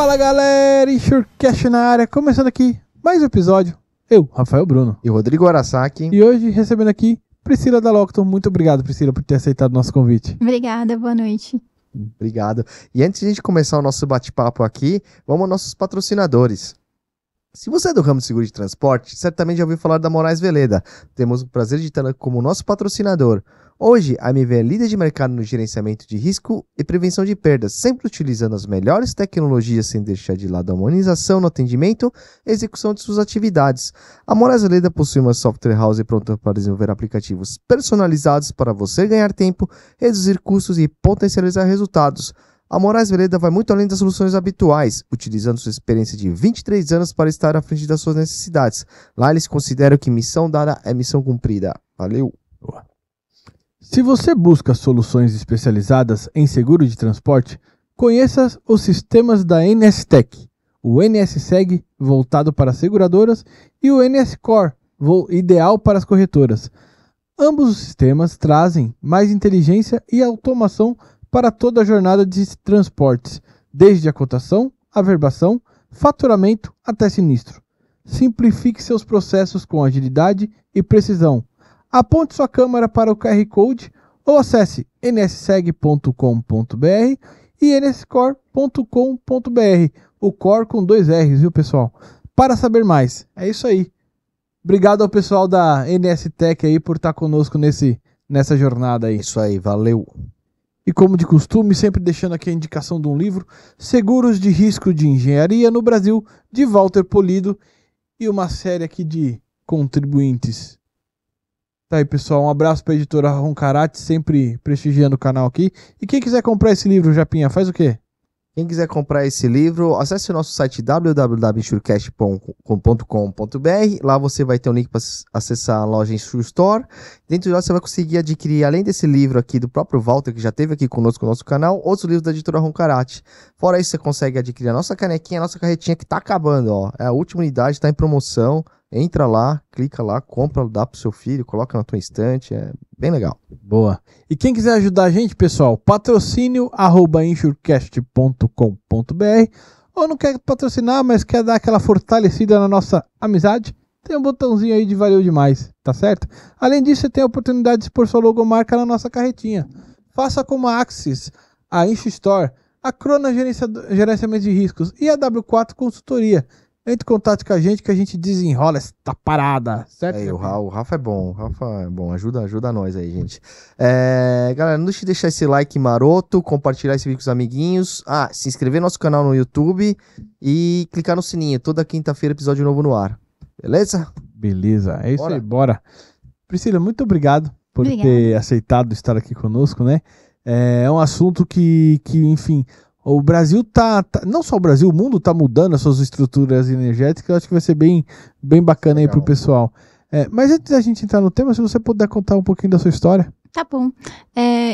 Fala galera, Insurecast na área, começando aqui mais um episódio. Eu, Rafael Bruno. E o Rodrigo Arasaki. E hoje recebendo aqui Priscila da Lockton. Muito obrigado, Priscila, por ter aceitado o nosso convite. Obrigada, boa noite. Obrigado. E antes de a gente começar o nosso bate-papo aqui, vamos aos nossos patrocinadores. Se você é do ramo de seguro de transporte, certamente já ouviu falar da Moraes Veleda. Temos o prazer de tê-la como nosso patrocinador. Hoje, a MV é líder de mercado no gerenciamento de risco e prevenção de perdas, sempre utilizando as melhores tecnologias sem deixar de lado a humanização no atendimento e execução de suas atividades. A Moraes Veleda possui uma software house pronta para desenvolver aplicativos personalizados para você ganhar tempo, reduzir custos e potencializar resultados. A Moraes Veleda vai muito além das soluções habituais, utilizando sua experiência de 23 anos para estar à frente das suas necessidades. Lá eles consideram que missão dada é missão cumprida. Valeu! Boa. Se você busca soluções especializadas em seguro de transporte, conheça os sistemas da NSTech, o NSSeg voltado para seguradoras e o NSCore, ideal para as corretoras. Ambos os sistemas trazem mais inteligência e automação para toda a jornada de transportes, desde a cotação, averbação, faturamento até sinistro. Simplifique seus processos com agilidade e precisão. Aponte sua câmera para o QR Code ou acesse nsseg.com.br e nscore.com.br, o core com 2 R's, viu pessoal? Para saber mais, é isso aí. Obrigado ao pessoal da NSTech aí por estar conosco nessa jornada aí. Isso aí, valeu! E como de costume, sempre deixando aqui a indicação de um livro, Seguros de Risco de Engenharia no Brasil, de Walter Polido, e uma série aqui de contribuintes. Tá aí, pessoal, um abraço para a editora Roncarate, sempre prestigiando o canal aqui. E quem quiser comprar esse livro, Japinha, faz o quê? Quem quiser comprar esse livro, acesse o nosso site www.insurecast.com.br. Lá você vai ter um link para acessar a loja Insure Store. Dentro dela você vai conseguir adquirir, além desse livro aqui do próprio Walter, que já esteve aqui conosco no nosso canal, outros livros da editora Roncarate. Fora isso, você consegue adquirir a nossa canequinha, a nossa carretinha que está acabando, ó. É a última unidade, está em promoção. Entra lá, clica lá, compra, dá pro seu filho, coloca na tua estante, é bem legal. Boa. E quem quiser ajudar a gente, pessoal, patrocínio@insurecast.com.br, ou não quer patrocinar, mas quer dar aquela fortalecida na nossa amizade, tem um botãozinho aí de valeu demais, tá certo? Além disso, você tem a oportunidade de expor sua logomarca na nossa carretinha. Faça como a Axis, a Insure Store, a Crona Gerenciamento de Riscos e a W4 Consultoria. Entre em contato com a gente desenrola essa parada, certo? O Rafa é bom, ajuda nós aí, gente. Galera, não deixe de deixar esse like maroto, compartilhar esse vídeo com os amiguinhos, se inscrever no nosso canal no YouTube e clicar no sininho, toda quinta-feira episódio novo no ar, beleza? Beleza, é isso aí, bora. Priscila, muito obrigado por ter aceitado estar aqui conosco, né? É um assunto que enfim... O Brasil não só o Brasil, o mundo tá mudando as suas estruturas energéticas, eu acho que vai ser bem bacana aí pro pessoal. Mas antes da gente entrar no tema, se você puder contar um pouquinho da sua história. Tá bom.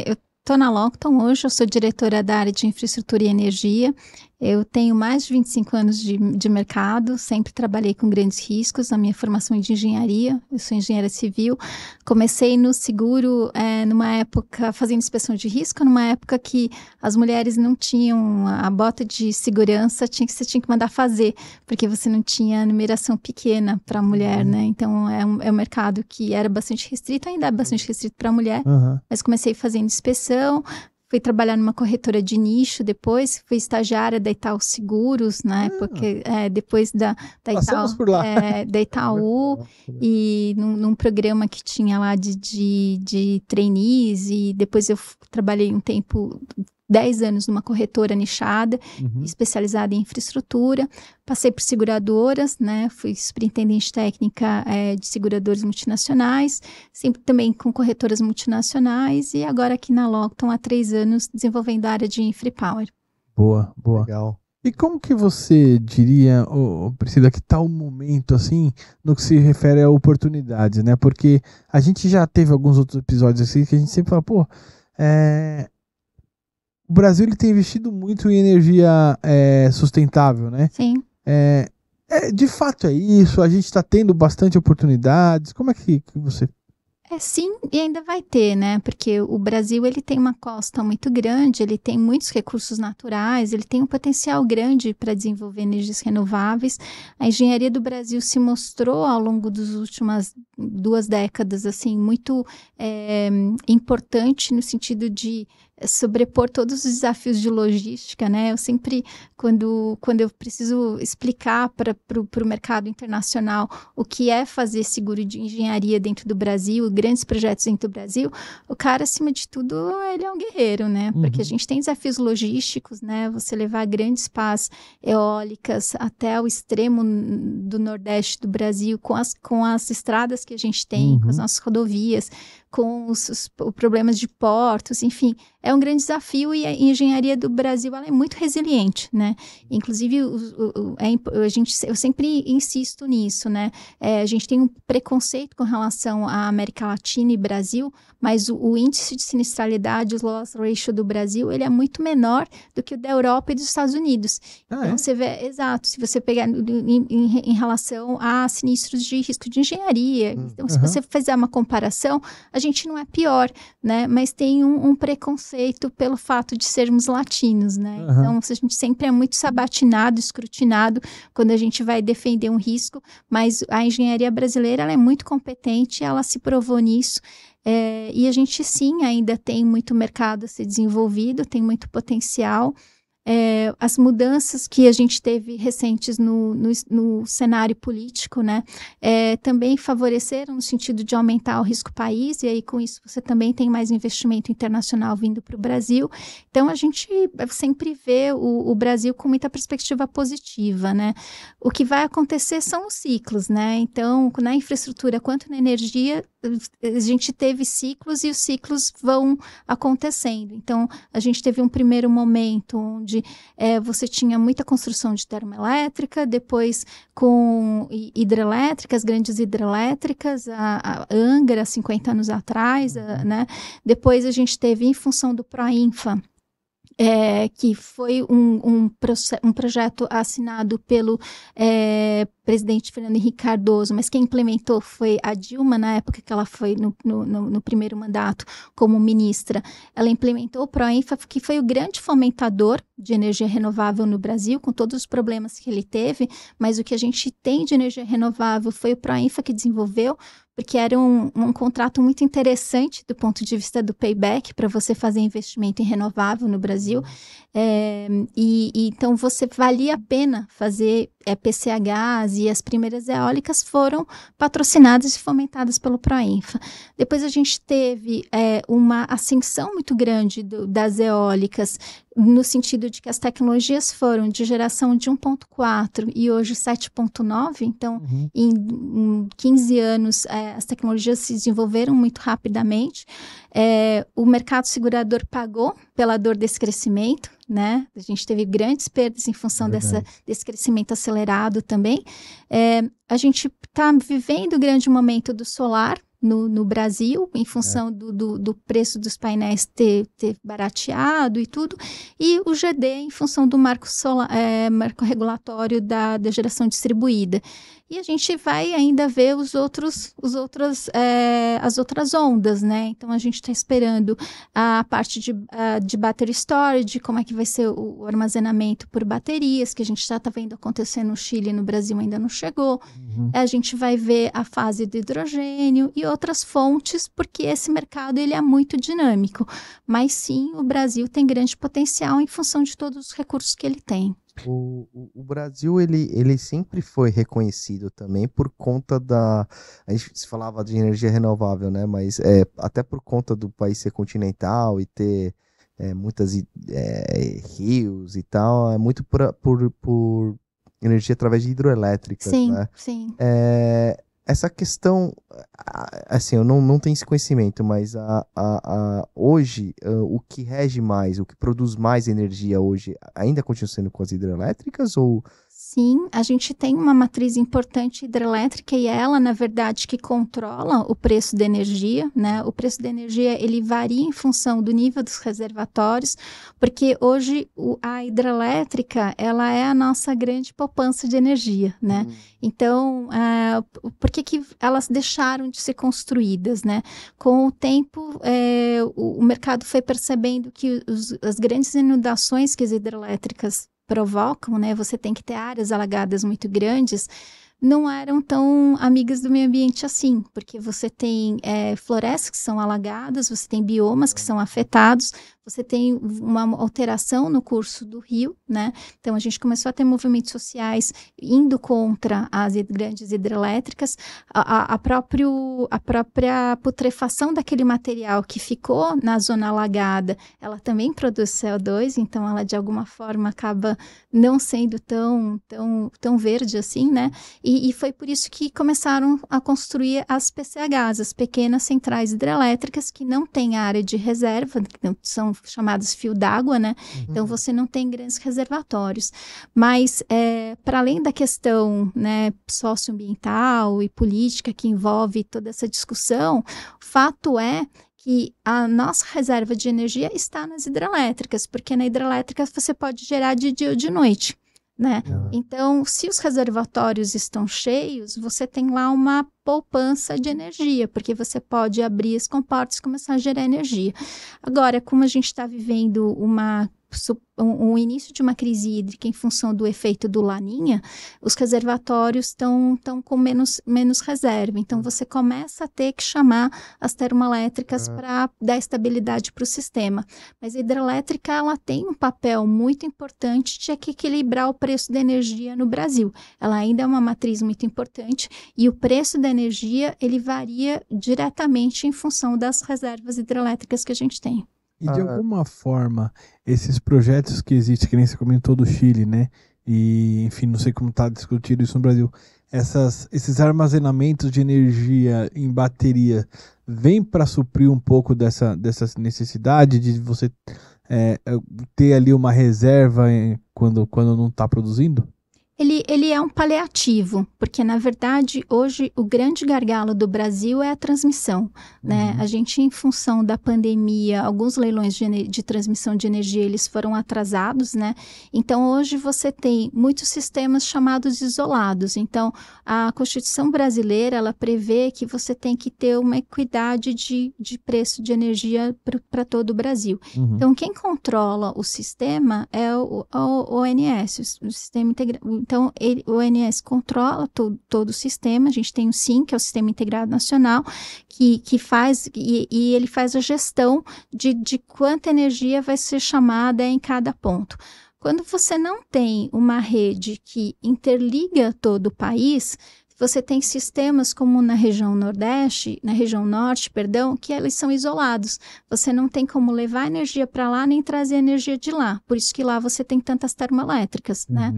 Eu tô na Lockton hoje, eu sou diretora da área de infraestrutura e energia. Eu tenho mais de 25 anos de mercado, sempre trabalhei com grandes riscos, na minha formação de engenharia, eu sou engenheira civil. Comecei no seguro numa época, fazendo inspeção de risco, numa época que as mulheres não tinham a bota de segurança, você tinha que mandar fazer, porque você não tinha numeração pequena para a mulher, né? Então é um mercado que era bastante restrito, ainda é bastante restrito para a mulher, mas comecei fazendo inspeção. Fui trabalhar numa corretora de nicho depois, fui estagiária da Itaú Seguros, na época, depois da Itaú, e num programa que tinha lá de trainees, e depois eu trabalhei um tempo, 10 anos numa corretora nichada, especializada em infraestrutura. Passei por seguradoras, né? Fui superintendente técnica de seguradoras multinacionais, sempre também com corretoras multinacionais, e agora aqui na Lockton há 3 anos desenvolvendo a área de InfraPower. Boa. Legal. E como que você diria, Priscila, que está o momento, assim, no que se refere a oportunidades, né? Porque a gente já teve alguns outros episódios assim que a gente sempre fala, o Brasil ele tem investido muito em energia sustentável, né? Sim. De fato é isso, a gente está tendo bastante oportunidades. Como é que você... Sim, e ainda vai ter, né? Porque o Brasil, ele tem uma costa muito grande, ele tem muitos recursos naturais, ele tem um potencial grande para desenvolver energias renováveis. A engenharia do Brasil se mostrou ao longo das últimas 2 décadas, assim, muito importante no sentido de sobrepor todos os desafios de logística, né? Eu sempre, quando eu preciso explicar para o mercado internacional o que é fazer seguro de engenharia dentro do Brasil, grandes projetos dentro do Brasil, o cara, acima de tudo, ele é um guerreiro, né? Porque a gente tem desafios logísticos, né? Você levar grandes pás eólicas até o extremo do Nordeste do Brasil, com as estradas que a gente tem, com as nossas rodovias, com os problemas de portos, enfim, é um grande desafio e a engenharia do Brasil ela é muito resiliente, né? Inclusive, eu sempre insisto nisso, né? A gente tem um preconceito com relação à América Latina e Brasil, mas o índice de sinistralidade, o loss ratio do Brasil, ele é muito menor do que o da Europa e dos Estados Unidos. Então, você vê, exato, se você pegar em relação a sinistros de risco de engenharia, então, se você fizer uma comparação, a gente não é pior, né? Mas tem um preconceito pelo fato de sermos latinos, né? Então, a gente sempre é muito sabatinado, escrutinado quando a gente vai defender um risco, mas a engenharia brasileira ela é muito competente, ela se provou nisso. E a gente, sim, ainda tem muito mercado a ser desenvolvido, tem muito potencial. As mudanças que a gente teve recentes no cenário político, né, também favoreceram no sentido de aumentar o risco país, e aí com isso você também tem mais investimento internacional vindo para o Brasil. Então a gente sempre vê o Brasil com muita perspectiva positiva, né. O que vai acontecer são os ciclos, né, então na infraestrutura quanto na energia, a gente teve ciclos e os ciclos vão acontecendo. Então, a gente teve um primeiro momento onde você tinha muita construção de termoelétrica, depois com hidrelétricas, grandes hidrelétricas, a Angra, 50 anos atrás, né? Depois a gente teve, em função do Proinfa, que foi um projeto assinado pelo presidente Fernando Henrique Cardoso, mas quem implementou foi a Dilma, na época que ela foi no primeiro mandato como ministra. Ela implementou o Proinfa, que foi o grande fomentador de energia renovável no Brasil, com todos os problemas que ele teve, mas o que a gente tem de energia renovável foi o Proinfa que desenvolveu, porque era um contrato muito interessante do ponto de vista do payback para você fazer investimento em renovável no Brasil. Então, valia a pena fazer PCHs, e as primeiras eólicas foram patrocinadas e fomentadas pelo Proinfa. Depois a gente teve uma ascensão muito grande das eólicas, no sentido de que as tecnologias foram de geração de 1.4 e hoje 7.9, então em 15 anos as tecnologias se desenvolveram muito rapidamente. O mercado segurador pagou pela dor desse crescimento, né? A gente teve grandes perdas em função desse crescimento acelerado também. A gente está vivendo o grande momento do solar no Brasil, em função do preço dos painéis ter barateado e tudo, e o GD em função do marco regulatório da geração distribuída. E a gente vai ainda ver as outras ondas, né? Então, a gente está esperando a parte de battery storage, como é que vai ser o armazenamento por baterias, que a gente já está vendo acontecer no Chile e no Brasil ainda não chegou. A gente vai ver a fase do hidrogênio e outras fontes, porque esse mercado ele é muito dinâmico. Mas sim, o Brasil tem grande potencial em função de todos os recursos que ele tem. O Brasil, ele sempre foi reconhecido também por conta a gente se falava de energia renovável, né? Mas até por conta do país ser continental e ter muitas rios e tal, é muito por energia através de hidroelétricas, né? Sim. Essa questão, assim, eu não tenho esse conhecimento, mas hoje, o que rege mais, o que produz mais energia hoje, ainda continua sendo com as hidrelétricas ou Sim, a gente tem uma matriz importante hidrelétrica e ela, na verdade, que controla o preço da energia, né? O preço da energia, ele varia em função do nível dos reservatórios, porque hoje a hidrelétrica, ela é a nossa grande poupança de energia, né? Então, por que elas deixaram de ser construídas, né? Com o tempo, o mercado foi percebendo que as grandes inundações que as hidrelétricas provocam, né? Você tem que ter áreas alagadas muito grandes, não eram tão amigas do meio ambiente assim, porque você tem florestas que são alagadas, você tem biomas que são afetados, você tem uma alteração no curso do rio, né? Então, a gente começou a ter movimentos sociais indo contra as grandes hidrelétricas, a própria putrefação daquele material que ficou na zona alagada, ela também produz CO2, então ela, de alguma forma, acaba não sendo tão verde assim, né? E foi por isso que começaram a construir as PCHs, as pequenas centrais hidrelétricas, que não têm área de reserva, são chamados fio d'água, né? Então, você não tem grandes reservatórios. Mas, para além da questão, né, socioambiental e política que envolve toda essa discussão, o fato é que a nossa reserva de energia está nas hidrelétricas, porque na hidrelétrica você pode gerar de dia ou de noite, né? Então, se os reservatórios estão cheios, você tem lá uma poupança de energia, porque você pode abrir as comportas e começar a gerar energia. Agora, como a gente está vivendo um início de uma crise hídrica em função do efeito do Laninha, os reservatórios estão com menos reserva. Então, você começa a ter que chamar as termoelétricas para dar estabilidade para o sistema. Mas a hidrelétrica, ela tem um papel muito importante de equilibrar o preço da energia no Brasil. Ela ainda é uma matriz muito importante e o preço da energia, ele varia diretamente em função das reservas hidrelétricas que a gente tem. E de alguma forma, esses projetos que existem, que nem você comentou do Chile, né? E, enfim, não sei como está discutido isso no Brasil. Esses armazenamentos de energia em bateria vêm para suprir um pouco dessa necessidade de você ter ali uma reserva quando não está produzindo? Ele é um paliativo, porque, na verdade, hoje o grande gargalo do Brasil é a transmissão, né? A gente, em função da pandemia, alguns leilões de transmissão de energia, eles foram atrasados, né? Então, hoje você tem muitos sistemas chamados isolados. Então, a Constituição brasileira, ela prevê que você tem que ter uma equidade de preço de energia para todo o Brasil. Então, quem controla o sistema é o ONS, o Sistema Integrado. Então, o ONS controla todo o sistema. A gente tem o SIM, que é o Sistema Integrado Nacional, que faz, e ele faz a gestão de quanta energia vai ser chamada em cada ponto. Quando você não tem uma rede que interliga todo o país, você tem sistemas como na região norte, que eles são isolados. Você não tem como levar energia para lá, nem trazer energia de lá. Por isso que lá você tem tantas termoelétricas, né?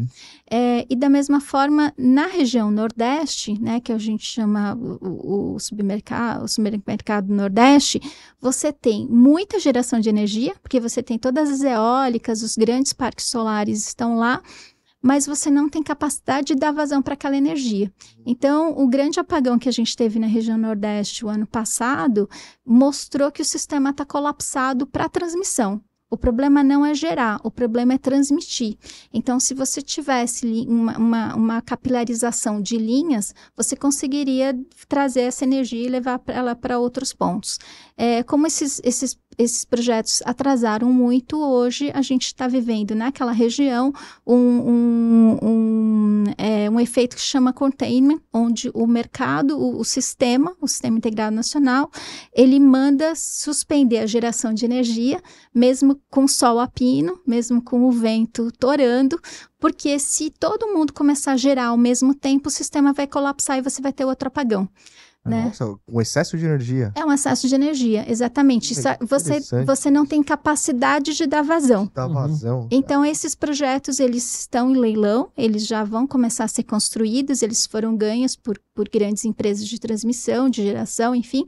E da mesma forma, na região nordeste, né, que a gente chama o submercado nordeste, você tem muita geração de energia, porque você tem todas as eólicas, os grandes parques solares estão lá, mas você não tem capacidade de dar vazão para aquela energia. Então, o grande apagão que a gente teve na região Nordeste o ano passado mostrou que o sistema está colapsado para a transmissão. O problema não é gerar, o problema é transmitir. Então, se você tivesse uma capilarização de linhas, você conseguiria trazer essa energia e levar ela para outros pontos. Como esses projetos atrasaram muito, hoje a gente está vivendo naquela região um efeito que se chama containment, onde o mercado, o sistema integrado nacional, ele manda suspender a geração de energia, mesmo com sol a pino, mesmo com o vento torando, porque se todo mundo começar a gerar ao mesmo tempo, o sistema vai colapsar e você vai ter outro apagão. Né? Nossa, um excesso de energia. É um excesso de energia, exatamente. Você não tem capacidade de dar vazão. Então, esses projetos, eles estão em leilão, eles já vão começar a ser construídos, eles foram ganhos por grandes empresas de transmissão, de geração, enfim,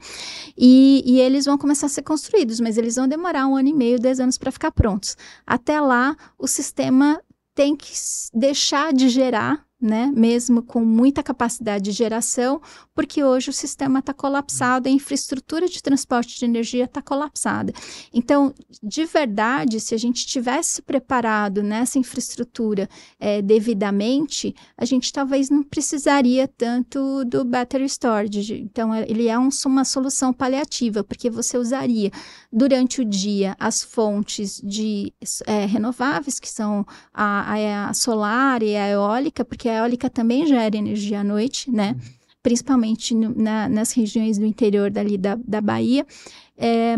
e eles vão começar a ser construídos, mas eles vão demorar 1 ano e meio, 2 anos para ficar prontos. Até lá, o sistema tem que deixar de gerar, né, mesmo com muita capacidade de geração, porque hoje o sistema está colapsado, a infraestrutura de transporte de energia está colapsada. Então, de verdade, se a gente tivesse preparado nessa infraestrutura devidamente, a gente talvez não precisaria tanto do battery storage. Então, ele é uma solução paliativa, porque você usaria durante o dia as fontes de renováveis, que são a solar e a eólica, porque a eólica também gera energia à noite, né? Principalmente nas regiões do interior dali da Bahia.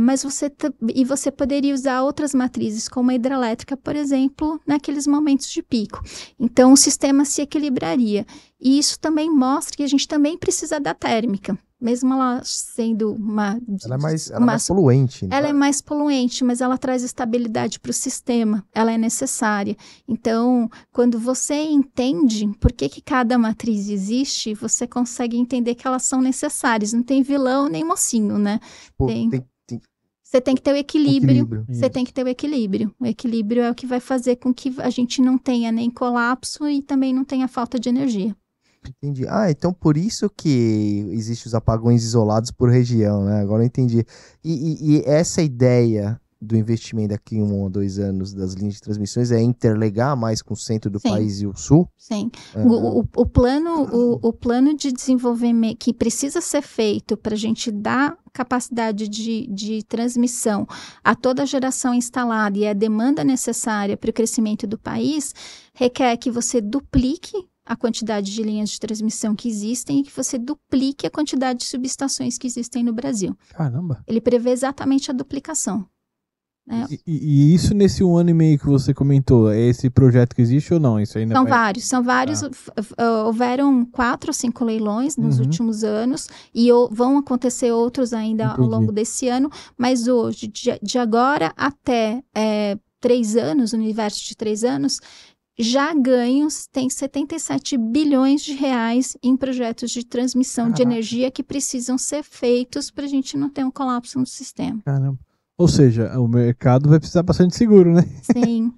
Mas você poderia usar outras matrizes, como a hidrelétrica, por exemplo, naqueles momentos de pico. Então, o sistema se equilibraria. E isso também mostra que a gente também precisa da térmica. Mesmo ela sendo uma... Ela é mais poluente. Né? Ela é mais poluente, mas ela traz estabilidade para o sistema. Ela é necessária. Então, quando você entende por que cada matriz existe, você consegue entender que elas são necessárias. Não tem vilão nem mocinho, né? Você tem que ter o equilíbrio. Você tem que ter o equilíbrio. O equilíbrio é o que vai fazer com que a gente não tenha nem colapso e também não tenha falta de energia. Entendi. Então por isso que existem os apagões isolados por região, né? Agora eu entendi. E essa ideia do investimento daqui 1 ou 2 anos das linhas de transmissões é interligar mais com o centro do país e o sul? Sim. O plano de desenvolvimento que precisa ser feito para a gente dar capacidade de transmissão a toda a geração instalada e a demanda necessária para o crescimento do país requer que você duplique a quantidade de linhas de transmissão que existem e que você duplique a quantidade de subestações que existem no Brasil. Caramba! Ele prevê exatamente a duplicação. Né? E isso nesse 1 ano e meio que você comentou, é esse projeto que existe ou não? Isso ainda São vários. Houveram 4 ou 5 leilões nos últimos anos e vão acontecer outros ainda ao longo desse ano, mas hoje, de agora até 3 anos, no universo de 3 anos, já ganhos, tem 77 bilhões de reais em projetos de transmissão de energia que precisam ser feitos para a gente não ter um colapso no sistema. Caramba. Ou seja, o mercado vai precisar bastante seguro, né?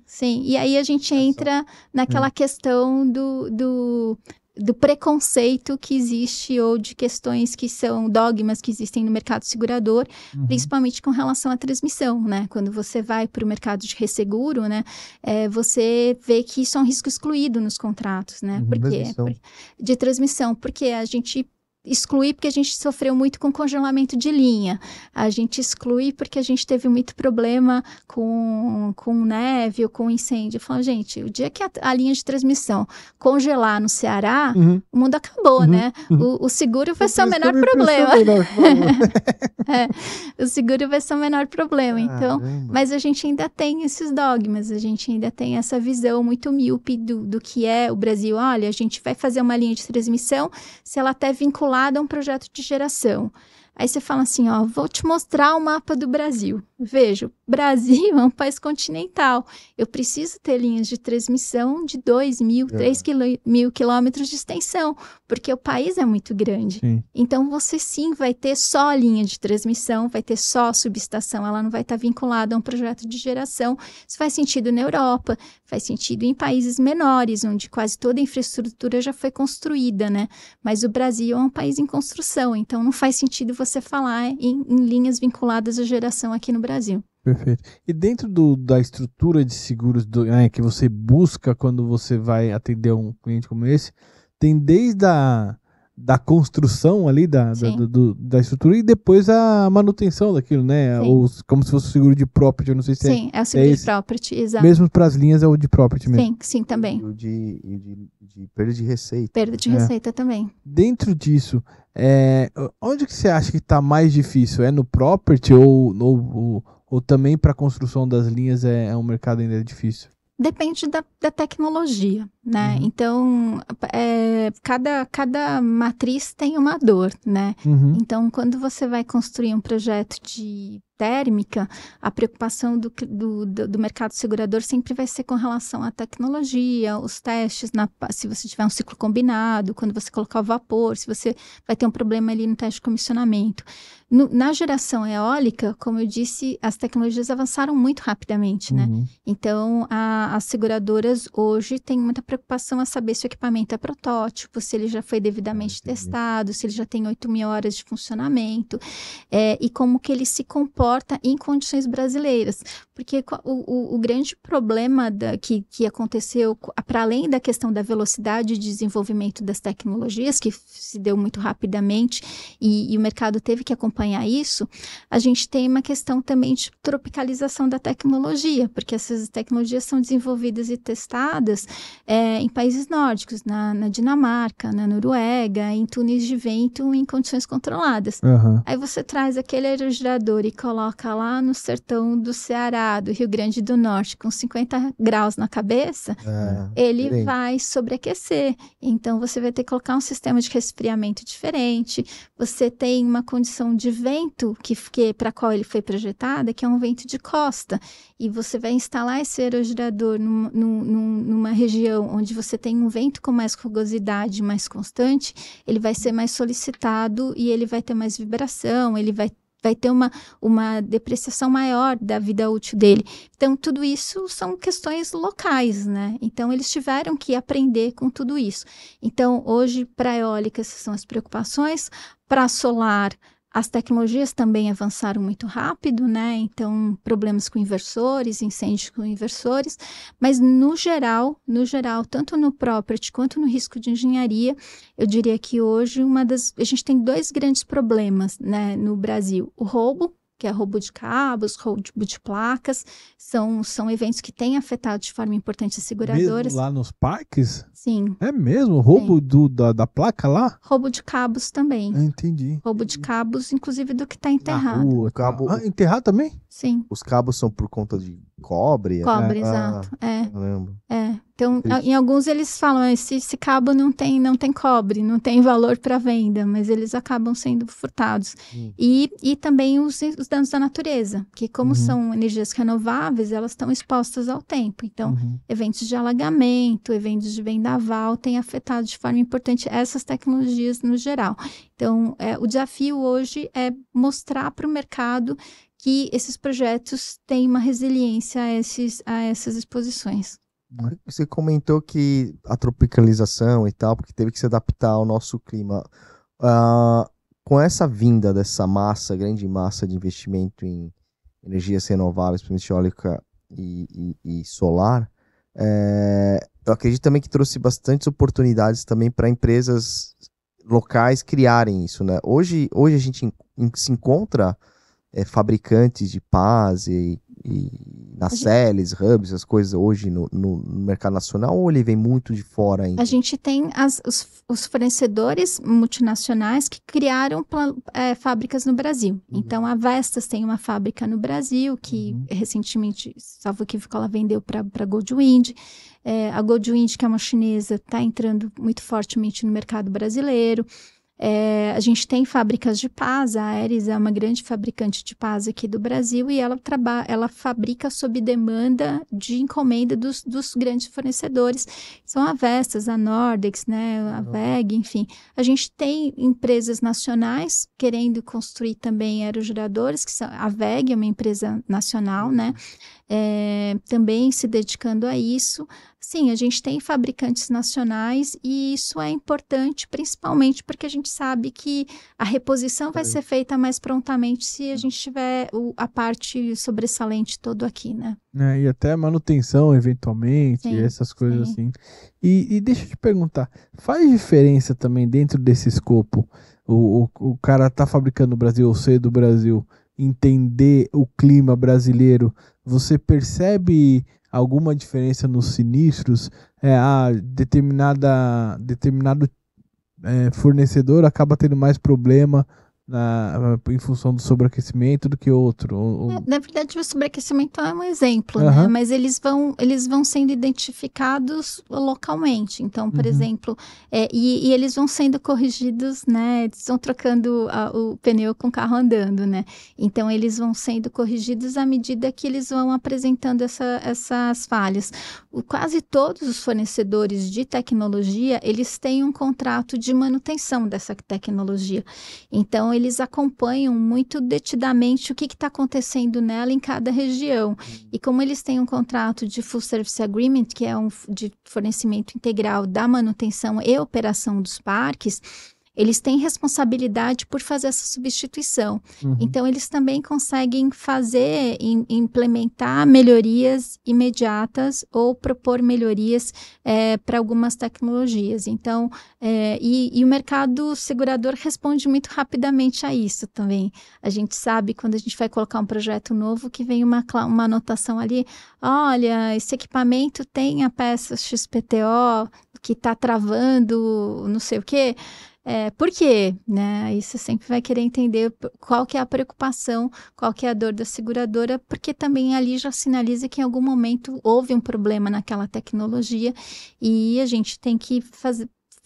Sim. E aí a gente entra naquela questão do preconceito que existe ou de questões que são dogmas que existem no mercado segurador, principalmente com relação à transmissão, né? Quando você vai para o mercado de resseguro, né? Você vê que isso é um risco excluído nos contratos, né? De transmissão, porque a gente exclui porque a gente sofreu muito com congelamento de linha. A gente exclui porque a gente teve muito problema com neve ou com incêndio. Eu falo, gente, o dia que a linha de transmissão congelar no Ceará, o mundo acabou, né? O seguro vai ser o menor problema. O seguro vai ser o menor problema. Então, mas a gente ainda tem esses dogmas, a gente ainda tem essa visão muito míope do que é o Brasil. Olha, a gente vai fazer uma linha de transmissão se ela até vinculada a um projeto de geração. Aí você fala assim, vou te mostrar o mapa do Brasil. Veja, o Brasil é um país continental. Eu preciso ter linhas de transmissão de 2.000, 3.000 quilômetros de extensão, porque o país é muito grande. Sim. Então, você sim vai ter só linha de transmissão, vai ter só subestação, ela não vai estar vinculada a um projeto de geração. Isso faz sentido na Europa, faz sentido em países menores, onde quase toda a infraestrutura já foi construída, né? Mas o Brasil é um país em construção, então não faz sentido você falar em linhas vinculadas à geração aqui no Brasil. Perfeito. E dentro da estrutura de seguros que você busca quando você vai atender um cliente como esse, tem desde da construção ali da estrutura e depois a manutenção daquilo, né? Ou como se fosse o seguro de property, eu não sei se Sim, é o seguro de property, exato. Mesmo para as linhas é o de property mesmo. Sim, também. E o de perda de receita. Perda de receita também. Dentro disso, onde que você acha que está mais difícil? É no property ou também para a construção das linhas é um mercado ainda difícil? Depende da tecnologia, né? Então, cada matriz tem uma dor, né? Então, quando você vai construir um projeto de térmica, a preocupação do mercado segurador sempre vai ser com relação à tecnologia, os testes, se você tiver um ciclo combinado, quando você colocar o vapor, se você vai ter um problema ali no teste de comissionamento. Na geração eólica, como eu disse, as tecnologias avançaram muito rapidamente, né? Então, as seguradoras hoje têm muita preocupação a saber se o equipamento é protótipo, se ele já foi devidamente testado, se ele já tem 8.000 horas de funcionamento, e como que ele se comporta em condições brasileiras. Porque o grande problema que aconteceu, para além da questão da velocidade de desenvolvimento das tecnologias, que se deu muito rapidamente, e o mercado teve que acompanhar isso, a gente tem uma questão também de tropicalização da tecnologia, porque essas tecnologias são desenvolvidas e testadas em países nórdicos, na Dinamarca, na Noruega, em túneis de vento em condições controladas. Aí você traz aquele aerogerador e coloca lá no sertão do Ceará, do Rio Grande do Norte, com 50 graus na cabeça, ele vai sobreaquecer. Então, você vai ter que colocar um sistema de resfriamento diferente. Você tem uma condição de vento para a qual ele foi projetado, que é um vento de costa. E você vai instalar esse aerogerador numa região onde você tem um vento com mais rugosidade, mais constante, ele vai ser mais solicitado e ele vai ter mais vibração, ele vai ter uma depreciação maior da vida útil dele. Então, tudo isso são questões locais, né? Então, eles tiveram que aprender com tudo isso. Então, hoje, para a eólica, essas são as preocupações. Para a solar, as tecnologias também avançaram muito rápido, né? Então, problemas com inversores, incêndios com inversores. Mas, no geral, tanto no property quanto no risco de engenharia, eu diria que hoje a gente tem 2 grandes problemas, né, no Brasil. O roubo, que é roubo de cabos, roubo de placas, são eventos que têm afetado de forma importante as seguradoras. Mesmo lá nos parques? Sim. É mesmo? Roubo da placa lá? Roubo de cabos também. Entendi. Roubo de cabos, inclusive do que está enterrado. O cabo... enterrado também? Sim. Os cabos são por conta de cobre? Cobre, exato. Caramba. Então, em alguns eles falam, esse cabo não tem cobre, não tem valor para venda, mas eles acabam sendo furtados. E também os danos da natureza, que como são energias renováveis, elas estão expostas ao tempo. Então, eventos de alagamento, eventos de vendaval têm afetado de forma importante essas tecnologias no geral. Então, o desafio hoje é mostrar para o mercado que esses projetos têm uma resiliência a essas exposições. Você comentou que a tropicalização e tal, porque teve que se adaptar ao nosso clima. Com essa vinda dessa grande massa de investimento em energias renováveis, principalmente eólica e solar, eu acredito também que trouxe bastantes oportunidades também para empresas locais criarem isso, né? Hoje a gente se encontra fabricantes de pás e nacelles, hubs, as coisas hoje no mercado nacional, ou ele vem muito de fora ainda? A gente tem os fornecedores multinacionais que criaram fábricas no Brasil. Então, a Vestas tem uma fábrica no Brasil, que recentemente, salvo equívoco, ela vendeu para Goldwind. A Goldwind, que é uma chinesa, está entrando muito fortemente no mercado brasileiro. A gente tem fábricas de pás, a Aeris é uma grande fabricante de pás aqui do Brasil e ela fabrica sob demanda de encomenda dos grandes fornecedores, são a Vestas, a Nordex, né, a WEG, enfim. A gente tem empresas nacionais querendo construir também aerogeradores, que são a WEG, é uma empresa nacional, né, também se dedicando a isso. Sim, a gente tem fabricantes nacionais e isso é importante, principalmente porque a gente sabe que a reposição vai ser feita mais prontamente se a gente tiver a parte sobressalente todo aqui, né? E até manutenção, eventualmente, Sim, essas coisas assim. E deixa eu te perguntar, faz diferença também dentro desse escopo, o cara tá fabricando no Brasil, ou ser do Brasil, entender o clima brasileiro, você percebe alguma diferença nos sinistros? Determinado fornecedor acaba tendo mais problema em função do sobreaquecimento do que outro. Na verdade, o sobreaquecimento é um exemplo, né? Mas eles vão sendo identificados localmente. Então, por exemplo, e eles vão sendo corrigidos, né? Eles vão trocando o pneu com o carro andando, né? Então, eles vão sendo corrigidos à medida que eles vão apresentando essas falhas. Quase todos os fornecedores de tecnologia, eles têm um contrato de manutenção dessa tecnologia. Então, eles acompanham muito detidamente o que está acontecendo nela em cada região. E como eles têm um contrato de Full Service Agreement, que é de fornecimento integral da manutenção e operação dos parques, eles têm responsabilidade por fazer essa substituição. Então, eles também conseguem implementar melhorias imediatas ou propor melhorias para algumas tecnologias. Então, e o mercado segurador responde muito rapidamente a isso também. A gente sabe, quando a gente vai colocar um projeto novo, que vem uma anotação ali, olha, esse equipamento tem a peça XPTO que está travando não sei o quê. Por quê? Né? Aí você sempre vai querer entender qual que é a preocupação, qual que é a dor da seguradora, porque também ali já sinaliza que em algum momento houve um problema naquela tecnologia e a gente tem que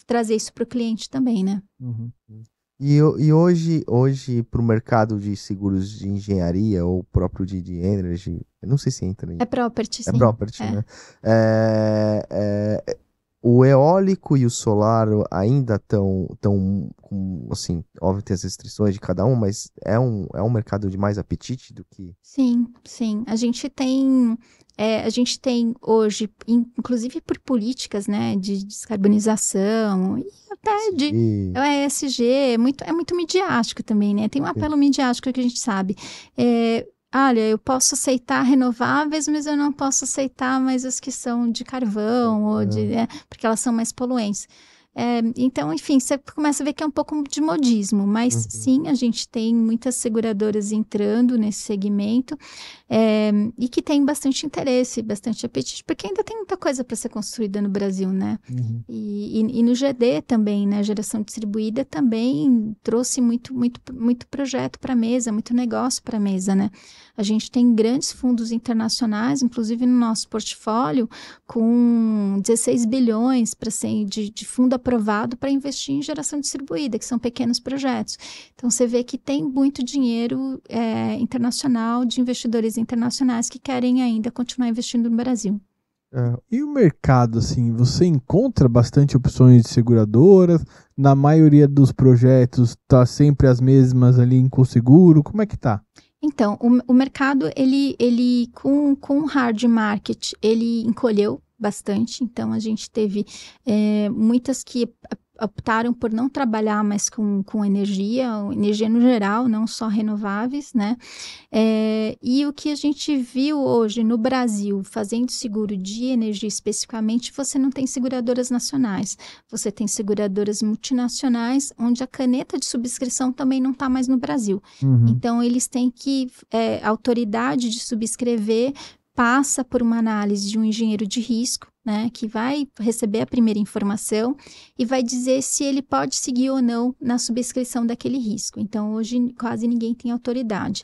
trazer isso para o cliente também, né? E hoje para o mercado de seguros de engenharia ou próprio de energy, eu não sei se entra aí. É property, sim. É property, né? O eólico e o solar ainda estão com, assim, óbvio tem as restrições de cada um, mas é um mercado de mais apetite do que... Sim. A gente tem hoje, inclusive por políticas, né, de descarbonização e até de ESG, é muito midiático também, né? Tem um apelo midiático que a gente sabe. Olha, eu posso aceitar renováveis, mas eu não posso aceitar mais as que são de carvão, ou porque elas são mais poluentes. Então, enfim, você começa a ver que é um pouco de modismo, mas sim, a gente tem muitas seguradoras entrando nesse segmento e que tem bastante interesse, bastante apetite, porque ainda tem muita coisa para ser construída no Brasil, né? E no GD também, né? Geração distribuída também trouxe muito projeto para a mesa, muito negócio para a mesa, né? A gente tem grandes fundos internacionais, inclusive no nosso portfólio, com 16 bilhões de fundo aprovado para investir em geração distribuída, que são pequenos projetos. Então, você vê que tem muito dinheiro internacional, de investidores internacionais que querem ainda continuar investindo no Brasil. E o mercado, assim, você encontra bastante opções de seguradoras? Na maioria dos projetos tá sempre as mesmas ali com o seguro? Como é que tá? Então, o mercado, ele com o hard market, ele encolheu bastante. Então, a gente teve muitas que optaram por não trabalhar mais com energia no geral, não só renováveis, né? E o que a gente viu hoje no Brasil, fazendo seguro de energia especificamente, você não tem seguradoras nacionais, você tem seguradoras multinacionais, onde a caneta de subscrição também não está mais no Brasil. Então, eles têm que, a autoridade de subscrever passa por uma análise de um engenheiro de risco, né, que vai receber a primeira informação e vai dizer se ele pode seguir ou não na subscrição daquele risco. Então, hoje quase ninguém tem autoridade.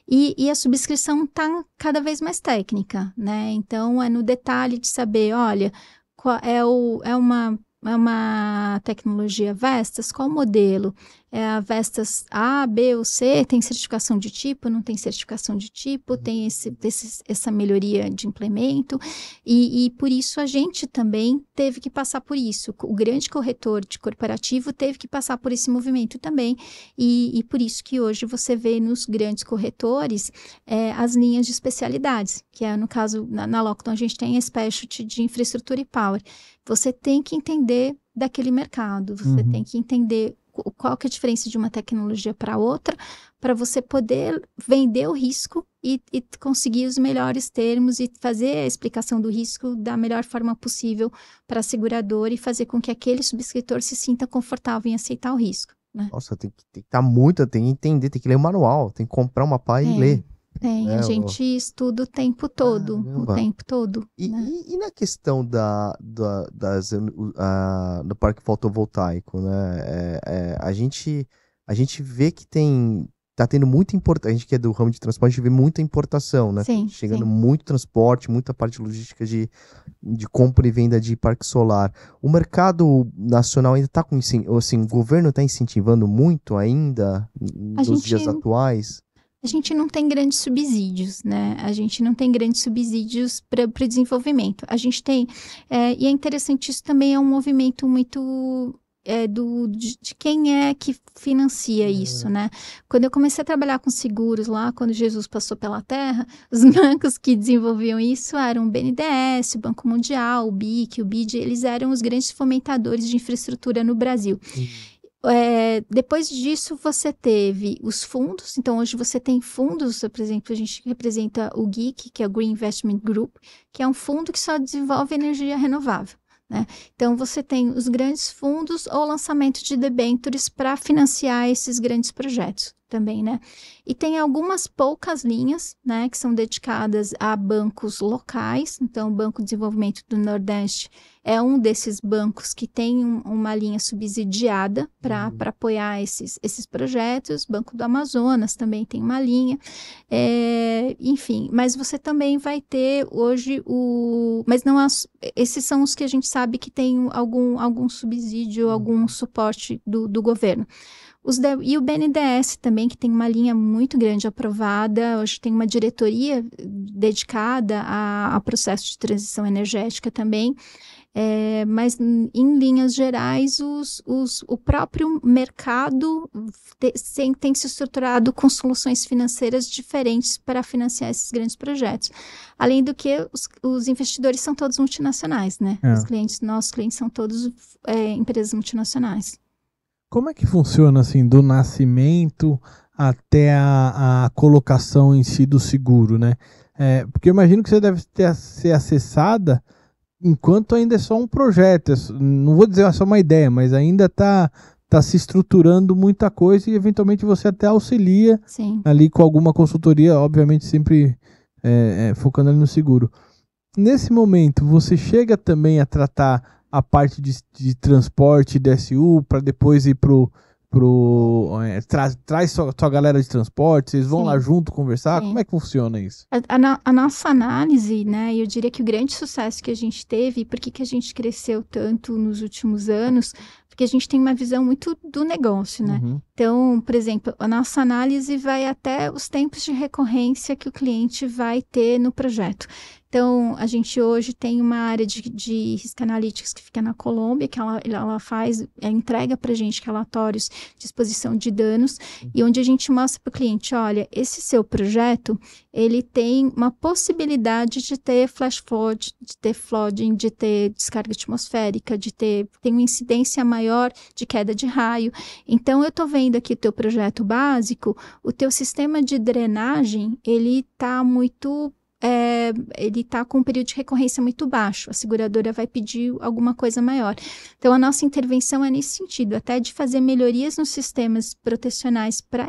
E a subscrição está cada vez mais técnica, né? Então, é no detalhe de saber, olha, é uma tecnologia Vestas, qual modelo? É a Vestas A, B ou C, tem certificação de tipo, não tem certificação de tipo, tem essa melhoria de implemento, e por isso a gente também teve que passar por isso. O grande corretor de corporativo teve que passar por esse movimento também, e por isso que hoje você vê nos grandes corretores as linhas de especialidades, que é no caso, na Lockton a gente tem a Specialty de infraestrutura e power. Você tem que entender daquele mercado, você tem que entender qual que é a diferença de uma tecnologia para outra, para você poder vender o risco e conseguir os melhores termos e fazer a explicação do risco da melhor forma possível para a seguradora e fazer com que aquele subscritor se sinta confortável em aceitar o risco, né? Nossa, tem que estar muito, tem que entender, tem que ler o manual, tem que comprar uma pá e ler. A gente estuda o tempo todo, né? E na questão do parque fotovoltaico, né? A gente a gente vê que tá tendo muita importação, a gente que é do ramo de transporte, a gente vê muita importação, né? Sim, Chegando sim. muito transporte, muita parte logística de compra e venda de parque solar. O mercado nacional ainda está assim, o governo está incentivando muito ainda nos dias atuais? A gente não tem grandes subsídios, né? A gente não tem grandes subsídios para o desenvolvimento. A gente tem, e é interessante, isso também é um movimento muito de quem é que financia isso, né? Quando eu comecei a trabalhar com seguros lá, quando Jesus passou pela Terra, os bancos que desenvolviam isso eram o BNDES, o Banco Mundial, o BIC, o BID, eles eram os grandes fomentadores de infraestrutura no Brasil. Depois disso, você teve os fundos. Então, hoje você tem fundos, por exemplo, a gente representa o GIC, que é o Green Investment Group, que é um fundo que só desenvolve energia renovável, né? Então, você tem os grandes fundos ou lançamento de debêntures para financiar esses grandes projetos também, né? E tem algumas poucas linhas, né, que são dedicadas a bancos locais. Então, o Banco de Desenvolvimento do Nordeste é um desses bancos que tem uma linha subsidiada para apoiar esses projetos. Banco do Amazonas também tem uma linha. Enfim, mas você também vai ter hoje mas não esses são os que a gente sabe que tem algum subsídio, algum suporte do governo. E o BNDES também, que tem uma linha muito grande aprovada, hoje tem uma diretoria dedicada ao processo de transição energética também, mas em linhas gerais o próprio mercado tem se estruturado com soluções financeiras diferentes para financiar esses grandes projetos. Além do que os investidores são todos multinacionais, né? Nossos clientes são todos empresas multinacionais. Como é que funciona, assim, do nascimento até a colocação em si do seguro, né? Porque eu imagino que você deve ser acessada enquanto ainda é só um projeto. Não vou dizer só uma ideia, mas ainda tá se estruturando muita coisa e eventualmente você até auxilia. Sim. Ali com alguma consultoria, obviamente sempre focando ali no seguro. Nesse momento, você chega também a tratar a parte de transporte, DSU, para depois ir traz sua galera de transporte, vocês vão lá junto conversar? Sim. Como é que funciona isso? A nossa análise, né, eu diria que o grande sucesso que a gente teve, por que a gente cresceu tanto nos últimos anos, porque a gente tem uma visão muito do negócio, né? Uhum. Então, por exemplo, a nossa análise vai até os tempos de recorrência que o cliente vai ter no projeto. Então, a gente hoje tem uma área de Risk Analytics que fica na Colômbia, que ela entrega para a gente relatórios de exposição de danos, e onde a gente mostra para o cliente, olha, esse seu projeto, ele tem uma possibilidade de ter flash flood, de ter flooding, de ter descarga atmosférica, tem uma incidência maior de queda de raio. Então, eu estou vendo aqui o teu projeto básico, o teu sistema de drenagem, ele está com um período de recorrência muito baixo, a seguradora vai pedir alguma coisa maior. Então, a nossa intervenção é nesse sentido, até de fazer melhorias nos sistemas protecionais para,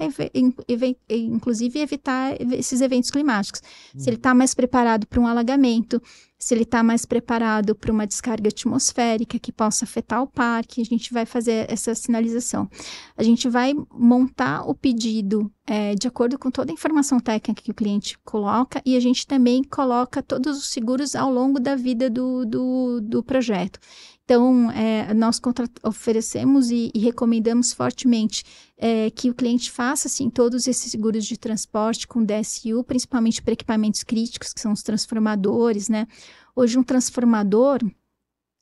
inclusive, evitar esses eventos climáticos. Se ele está mais preparado para um alagamento, se ele está mais preparado para uma descarga atmosférica que possa afetar o parque, a gente vai fazer essa sinalização. A gente vai montar o pedido de acordo com toda a informação técnica que o cliente coloca, e a gente também coloca todos os seguros ao longo da vida do projeto. Então, nós oferecemos e recomendamos fortemente que o cliente faça, assim, todos esses seguros de transporte com DSU, principalmente para equipamentos críticos, que são os transformadores, né? Hoje, um transformador,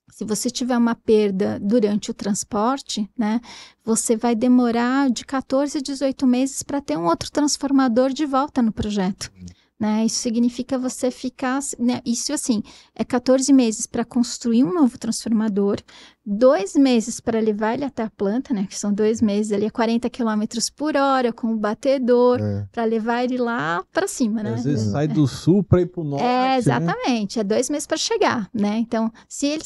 se você tiver uma perda durante o transporte, né, você vai demorar de 14 a 18 meses para ter um outro transformador de volta no projeto. Né? Isso significa você ficar, né? Isso assim, 14 meses para construir um novo transformador, 2 meses para levar ele até a planta, né? Que são 2 meses ali a 40 km por hora com o batedor, para levar ele lá para cima, né? Às vezes sai do sul para ir para o norte. Exatamente, né? 2 meses para chegar, né? Então, se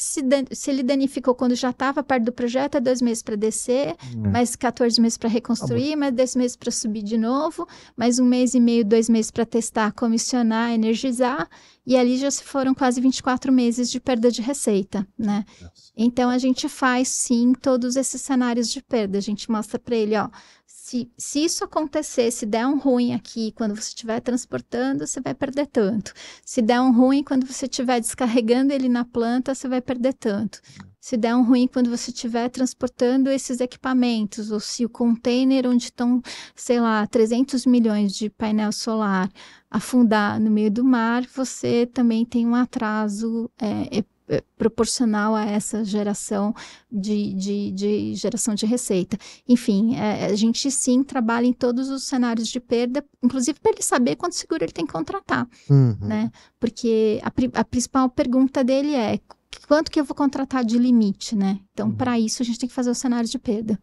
ele danificou quando já estava perto do projeto, 2 meses para descer, mais 14 meses para reconstruir, mais 10 meses para subir de novo, mais 1 mês e meio, 2 meses para testar, comissionar, energizar, e ali já se foram quase 24 meses de perda de receita, né? Então, a gente faz, sim, todos esses cenários de perda. A gente mostra para ele, ó, Se isso acontecer, se der um ruim aqui, quando você estiver transportando, você vai perder tanto. Se der um ruim quando você estiver descarregando ele na planta, você vai perder tanto. Se der um ruim quando você estiver transportando esses equipamentos, ou se o container onde estão, sei lá, 300 milhões de painel solar afundar no meio do mar, você também tem um atraso proporcional a essa geração de geração de receita. Enfim, a gente sim trabalha em todos os cenários de perda, inclusive para ele saber quanto seguro ele tem que contratar, né? Porque a principal pergunta dele é quanto que eu vou contratar de limite, né? Então, para isso, a gente tem que fazer o cenário de perda.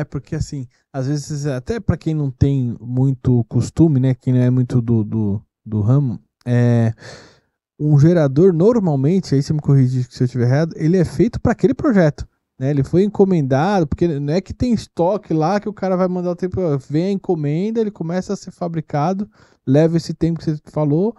Porque assim, às vezes, até para quem não tem muito costume, né? Quem não é muito do ramo, um gerador, normalmente, aí você me corrige se eu estiver errado, ele é feito para aquele projeto, né? Ele foi encomendado, porque não é que tem estoque lá que o cara vai mandar o tempo, vem a encomenda, ele começa a ser fabricado, leva esse tempo que você falou,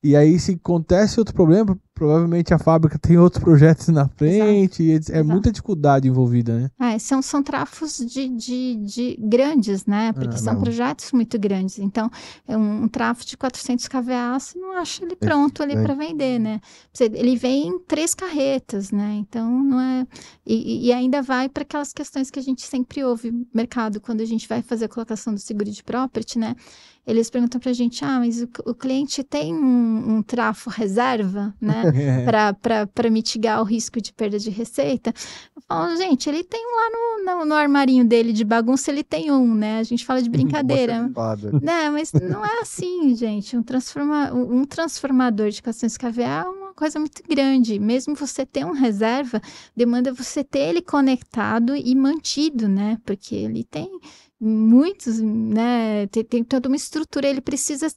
e aí se acontece outro problema, provavelmente a fábrica tem outros projetos na frente, Exato. Muita dificuldade envolvida, né? São trafos de grandes, né? Porque são projetos muito grandes. Então, um trafo de 400 kVA, você não acha ele pronto ali para vender, né? Ele vem em 3 carretas, né? Então, não é... E ainda vai para aquelas questões que a gente sempre ouve no mercado, quando a gente vai fazer a colocação do seguro de property, né? Eles perguntam pra gente, mas o cliente tem um trafo reserva, né? Para mitigar o risco de perda de receita. Eu falo, gente, ele tem lá no armarinho dele de bagunça, ele tem né? A gente fala de brincadeira. Né? Mas não é assim, gente. Um transformador de 400 kVA é uma coisa muito grande. Mesmo você ter um reserva, demanda você ter ele conectado e mantido, né? Porque ele tem muitos, né? Tem toda uma estrutura, ele precisa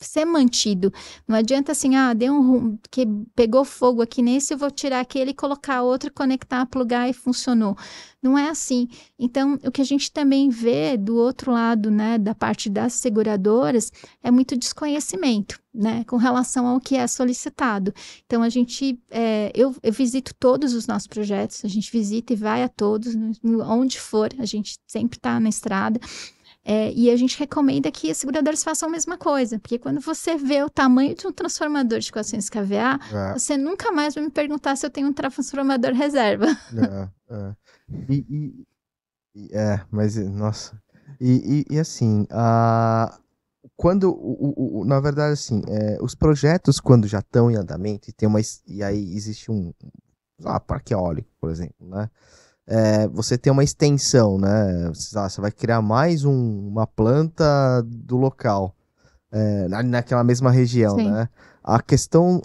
ser mantido. Não adianta assim, deu que pegou fogo aqui nesse, eu vou tirar aquele, colocar outro, conectar, plugar e funcionou. Não é assim. Então, o que a gente também vê do outro lado, né, da parte das seguradoras, é muito desconhecimento, né, com relação ao que é solicitado. Então, a gente, eu visito todos os nossos projetos, a gente visita e vai a todos, onde for, a gente sempre está na estrada. E a gente recomenda que as seguradoras façam a mesma coisa, porque quando você vê o tamanho de um transformador de 400 kVA, você nunca mais vai me perguntar se eu tenho um transformador reserva. Mas, nossa, e assim, quando, na verdade, assim, os projetos, quando já estão em andamento, e aí existe um parque eólico, por exemplo, né? Você tem uma extensão, né? Você vai criar mais uma planta do local, naquela mesma região, Sim. né? A questão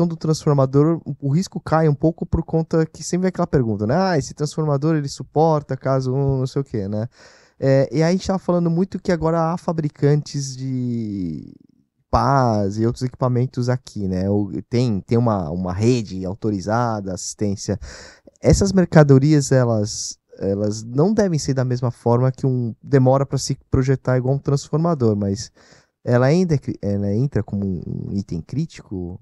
do transformador, o risco cai um pouco por conta que sempre vem aquela pergunta, né? Esse transformador ele suporta caso não sei o quê, né? E aí a gente estava falando muito que agora há fabricantes de pás e outros equipamentos aqui, né? Tem uma rede autorizada, assistência. Essas mercadorias, elas não devem ser da mesma forma que demora para se projetar igual um transformador, mas ela entra como um item crítico?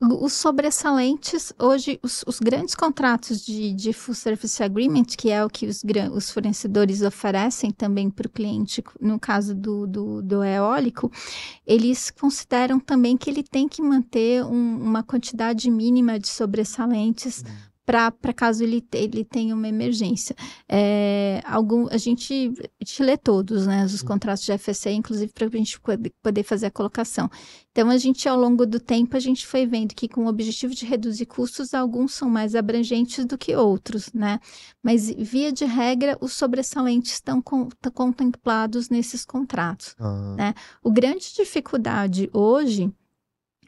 Os sobressalentes, hoje, os grandes contratos de Full Service Agreement, que é o que os fornecedores oferecem também para o cliente, no caso do eólico, eles consideram também que ele tem que manter uma quantidade mínima de sobressalentes para caso ele tenha uma emergência. A gente lê todos, né, os contratos de FSA, inclusive para a gente poder fazer a colocação. Então, a gente, ao longo do tempo, a gente foi vendo que com o objetivo de reduzir custos, alguns são mais abrangentes do que outros, né? Mas, via de regra, os sobressalentes estão contemplados nesses contratos, né? O grande dificuldade hoje,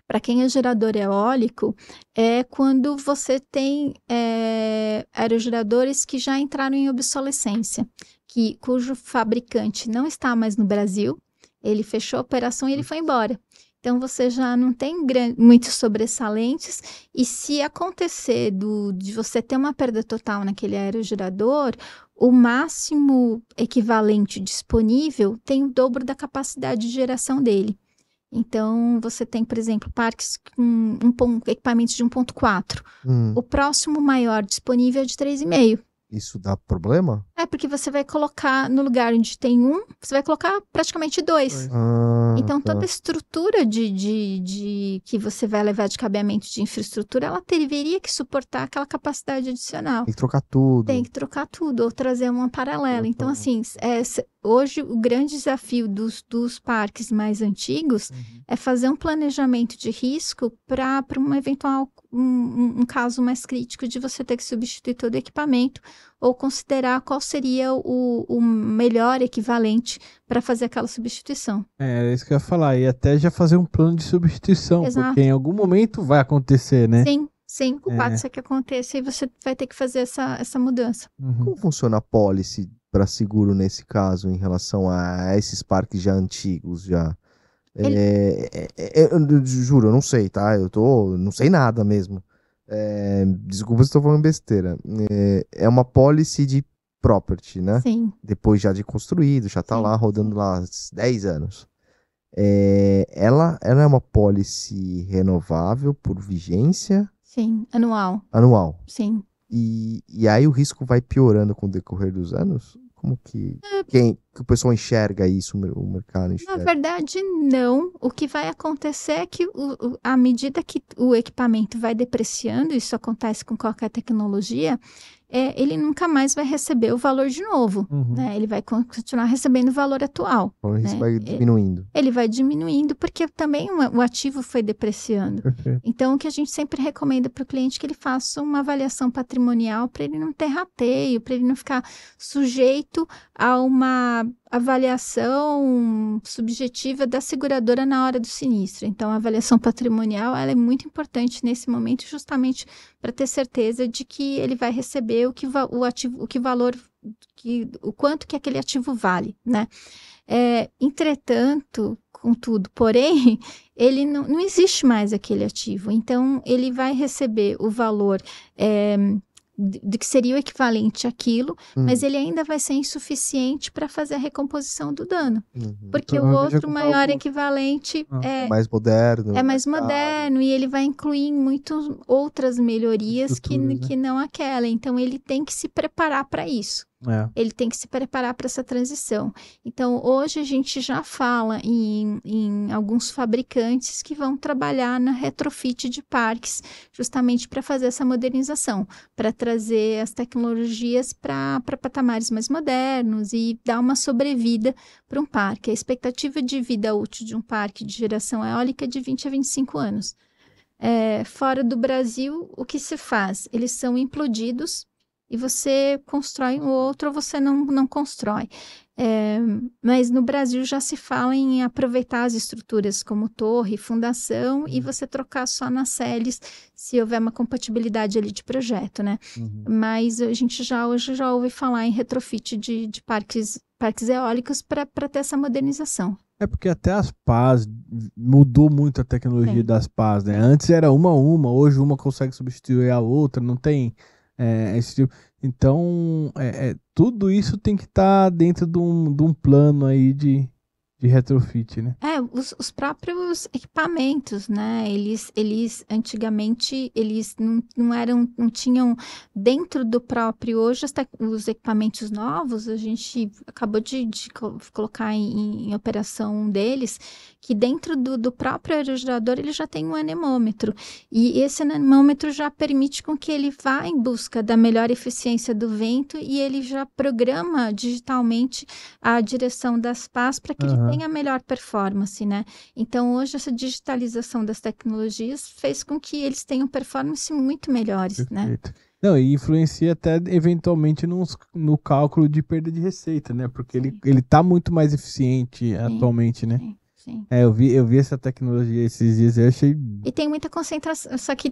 para quem é gerador eólico, é quando você tem aerogeradores que já entraram em obsolescência, cujo fabricante não está mais no Brasil, ele fechou a operação e ele foi embora. Então, você já não tem muitos sobressalentes, e se acontecer de você ter uma perda total naquele aerogerador, o máximo equivalente disponível tem o dobro da capacidade de geração dele. Então, você tem, por exemplo, parques com equipamentos de 1.4. O próximo maior disponível é de 3,5. Isso dá problema? É porque você vai colocar no lugar onde tem um, você vai colocar praticamente dois. Então, toda a estrutura que você vai levar de cabeamento de infraestrutura, ela teria que suportar aquela capacidade adicional. Tem que trocar tudo. Tem que trocar tudo, ou trazer uma paralela. Então, assim, hoje o grande desafio dos parques mais antigos é fazer um planejamento de risco para um eventual, um caso mais crítico de você ter que substituir todo o equipamento, ou considerar qual seria o melhor equivalente para fazer aquela substituição. É isso que eu ia falar, e até já fazer um plano de substituição, Exato. porque em algum momento vai acontecer, né? Sim, o fato é que aconteça e você vai ter que fazer essa mudança. Como funciona a policy para seguro nesse caso, em relação a esses parques já antigos, já? Eu juro, eu não sei, tá? Não sei nada mesmo. Desculpa se estou falando besteira. É uma policy de property, né? Sim. Depois já de construído, já tá lá rodando lá há 10 anos. Ela é uma policy renovável por vigência? Sim, anual. Anual. Sim. E aí o risco vai piorando com o decorrer dos anos? Como que o pessoal enxerga isso, o mercado enxerga? Na verdade, não. O que vai acontecer é que à medida que o equipamento vai depreciando, isso acontece com qualquer tecnologia, ele nunca mais vai receber o valor de novo, né? Ele vai continuar recebendo o valor atual. O risco vai diminuindo. Ele vai diminuindo porque também o ativo foi depreciando. Perfeito. Então, o que a gente sempre recomenda para o cliente é que ele faça uma avaliação patrimonial para ele não ter rateio, para ele não ficar sujeito a uma avaliação subjetiva da seguradora na hora do sinistro. Então, a avaliação patrimonial ela é muito importante nesse momento, justamente para ter certeza de que ele vai receber o quanto que aquele ativo vale, né? Entretanto, contudo, porém, ele não existe mais aquele ativo. Então, ele vai receber o valor de que seria o equivalente àquilo, mas ele ainda vai ser insuficiente para fazer a recomposição do dano. Porque Então, o outro maior equivalente mais moderno. É mais moderno e ele vai incluir muitas outras melhorias que não aquela. Então, ele tem que se preparar para isso. Ele tem que se preparar para essa transição. Então, hoje a gente já fala em alguns fabricantes que vão trabalhar na retrofit de parques, justamente para fazer essa modernização, para trazer as tecnologias para patamares mais modernos e dar uma sobrevida para um parque. A expectativa de vida útil de um parque de geração eólica é de 20 a 25 anos. Fora do Brasil, o que se faz? Eles são implodidos e você constrói um outro ou você não constrói. Mas no Brasil já se fala em aproveitar as estruturas como torre, fundação e você trocar só nas CLs se houver uma compatibilidade ali de projeto, né? Mas a gente hoje já ouve falar em retrofit de parques eólicos para ter essa modernização. Porque até as pás mudou muito a tecnologia das pás, né? Antes era uma, hoje uma consegue substituir a outra, não tem esse tipo. Então, tudo isso tem que estar dentro de um plano aí de retrofit, né? Os próprios equipamentos, né? Eles antigamente, eles não tinham dentro do próprio, hoje os equipamentos novos, a gente acabou de colocar em operação um deles, que dentro do próprio aerogerador ele já tem um anemômetro, e esse anemômetro já permite com que ele vá em busca da melhor eficiência do vento e ele já programa digitalmente a direção das pás para que ele tenha a melhor performance, né? Então, hoje, essa digitalização das tecnologias fez com que eles tenham performance muito melhores, Perfeito. né? Não, e influencia até, eventualmente, no cálculo de perda de receita, né? Porque ele tá muito mais eficiente atualmente, né? Sim. Eu vi essa tecnologia esses dias, eu achei... E tem muita concentração, só que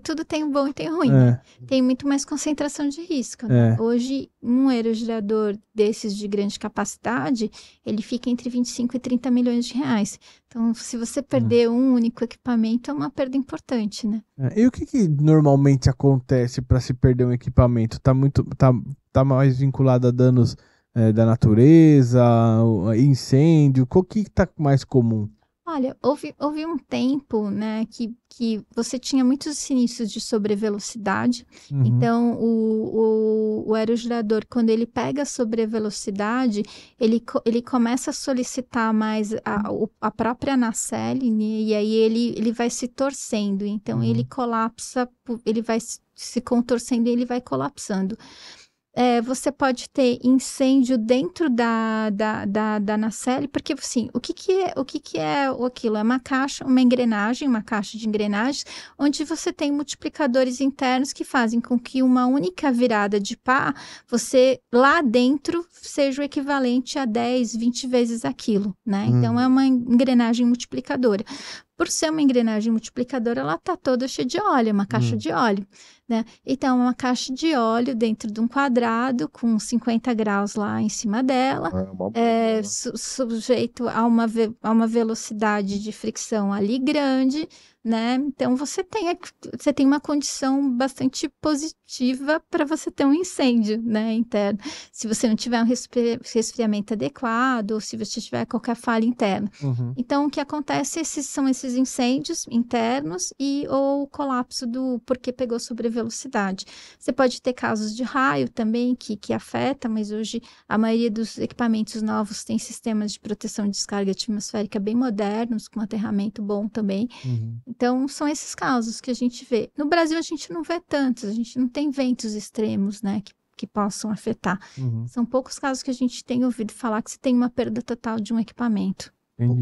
tudo tem o bom e tem o ruim, né? Tem muito mais concentração de risco, né? Hoje, um aerogerador desses de grande capacidade, ele fica entre 25 e 30 milhões de reais. Então, se você perder um único equipamento, é uma perda importante, né? E o que normalmente acontece para se perder um equipamento? Tá mais vinculado a danos da natureza, incêndio? O que está mais comum? Olha, houve um tempo, né, que você tinha muitos sinistros de sobrevelocidade. Então, o aerogerador, quando ele pega a sobrevelocidade, ele começa a solicitar mais a própria nacelle, né, e aí ele vai se torcendo. Então, ele colapsa, ele vai se contorcendo e ele vai colapsando. Você pode ter incêndio dentro da nacelle, porque assim, o que é aquilo? É uma caixa, uma caixa de engrenagens, onde você tem multiplicadores internos que fazem com que uma única virada de pá, você lá dentro seja o equivalente a 10, 20 vezes aquilo, né? Então é uma engrenagem multiplicadora. Por ser uma engrenagem multiplicadora, ela está toda cheia de óleo, é uma caixa de óleo, né? Então, é uma caixa de óleo dentro de um quadrado com 50 graus lá em cima dela, sujeito a uma velocidade de fricção ali grande, né? Então, você tem uma condição bastante positiva para você ter um incêndio, né, interno. Se você não tiver um resfriamento adequado, ou se você tiver qualquer falha interna. Então, o que acontece são esses incêndios internos ou o colapso porque pegou sobrevelocidade. Você pode ter casos de raio também que afeta, mas hoje a maioria dos equipamentos novos tem sistemas de proteção de descarga atmosférica bem modernos, com aterramento bom também. Então, são esses casos que a gente vê. No Brasil, a gente não vê tantos, a gente não tem ventos extremos, né, que possam afetar. São poucos casos que a gente tem ouvido falar que se tem uma perda total de um equipamento.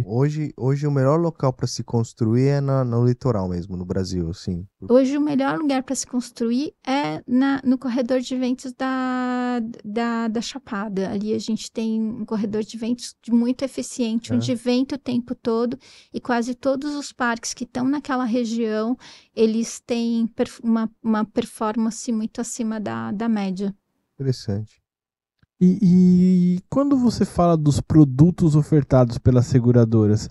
Hoje o melhor local para se construir é no litoral mesmo, no Brasil, assim. Hoje o melhor lugar para se construir é no corredor de ventos da Chapada. Ali a gente tem um corredor de ventos muito eficiente, onde venta o tempo todo, e quase todos os parques que estão naquela região, eles têm uma performance muito acima da média. Interessante. E quando você fala dos produtos ofertados pelas seguradoras,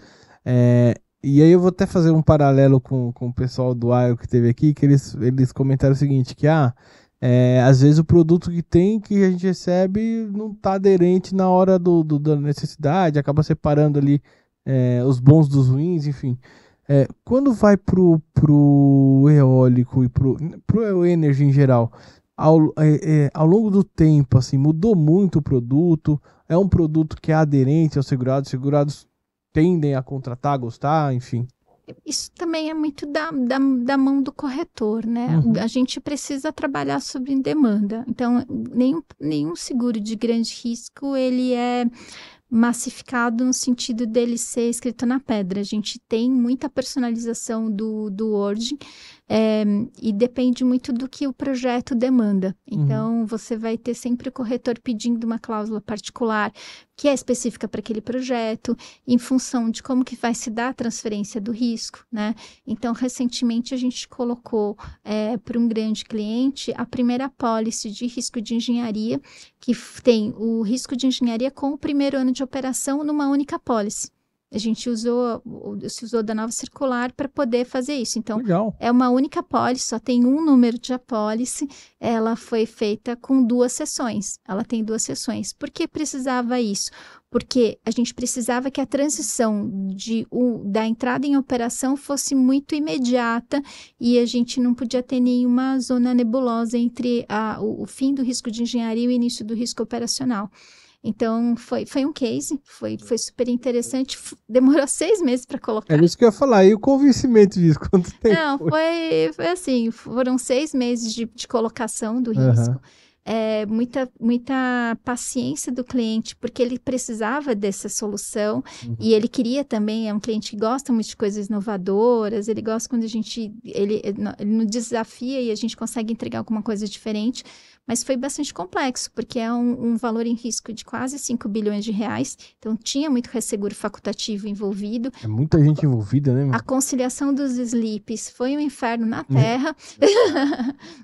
e aí eu vou até fazer um paralelo com o pessoal do Aero que teve aqui, que eles comentaram o seguinte, que às vezes o produto que a gente recebe não está aderente na hora da necessidade, acaba separando ali os bons dos ruins, enfim. Quando vai pro eólico e pro energy em geral, ao longo do tempo, assim, mudou muito o produto, é um produto que é aderente aos segurados, segurados tendem a contratar, gostar, enfim. Isso também é muito da mão do corretor, né? A gente precisa trabalhar sobre demanda. Então, nenhum seguro de grande risco, ele é massificado no sentido dele ser escrito na pedra. A gente tem muita personalização do wording, e depende muito do que o projeto demanda. Então, você vai ter sempre o corretor pedindo uma cláusula particular que é específica para aquele projeto, em função de como que vai se dar a transferência do risco, né? Então, recentemente, a gente colocou para um grande cliente a primeira apólice de risco de engenharia, que tem o risco de engenharia com o primeiro ano de operação numa única apólice. A gente se usou da nova circular para poder fazer isso. Então, legal. É uma única apólice, só tem um número de apólice. Ela foi feita com 2 sessões. Ela tem 2 sessões. Por que precisava isso? Porque a gente precisava que a transição da entrada em operação fosse muito imediata e a gente não podia ter nenhuma zona nebulosa entre o fim do risco de engenharia e o início do risco operacional. Então, foi um case, foi super interessante. Demorou 6 meses para colocar. É isso que eu ia falar. E o convencimento disso? Quanto tempo? Não, foi assim, foram 6 meses de colocação do risco. Muita paciência do cliente, porque ele precisava dessa solução e ele queria também, é um cliente que gosta muito de coisas inovadoras, ele gosta quando ele nos desafia e a gente consegue entregar alguma coisa diferente, mas foi bastante complexo, porque é um valor em risco de quase 5 bilhões de reais, então tinha muito resseguro facultativo envolvido. É muita gente envolvida, né? A conciliação dos slips foi um inferno na terra,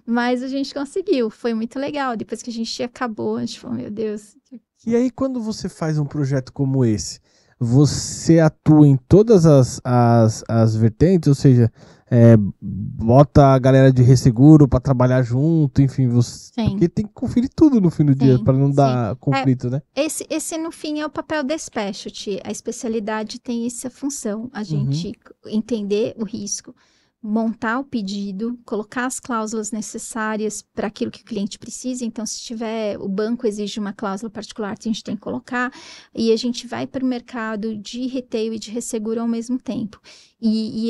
mas a gente conseguiu, foi muito legal. Depois que a gente acabou, a gente falou, meu Deus. E aí, quando você faz um projeto como esse, você atua em todas as vertentes, ou seja, bota a galera de resseguro para trabalhar junto, enfim, porque tem que conferir tudo no fim do dia para não dar conflito, né? Esse no fim é o papel da specialty. A especialidade tem essa função, a gente entender o risco, montar o pedido, colocar as cláusulas necessárias para aquilo que o cliente precisa. Então, se tiver, o banco exige uma cláusula particular, a gente tem que colocar, e a gente vai para o mercado de retail e de resseguro ao mesmo tempo. E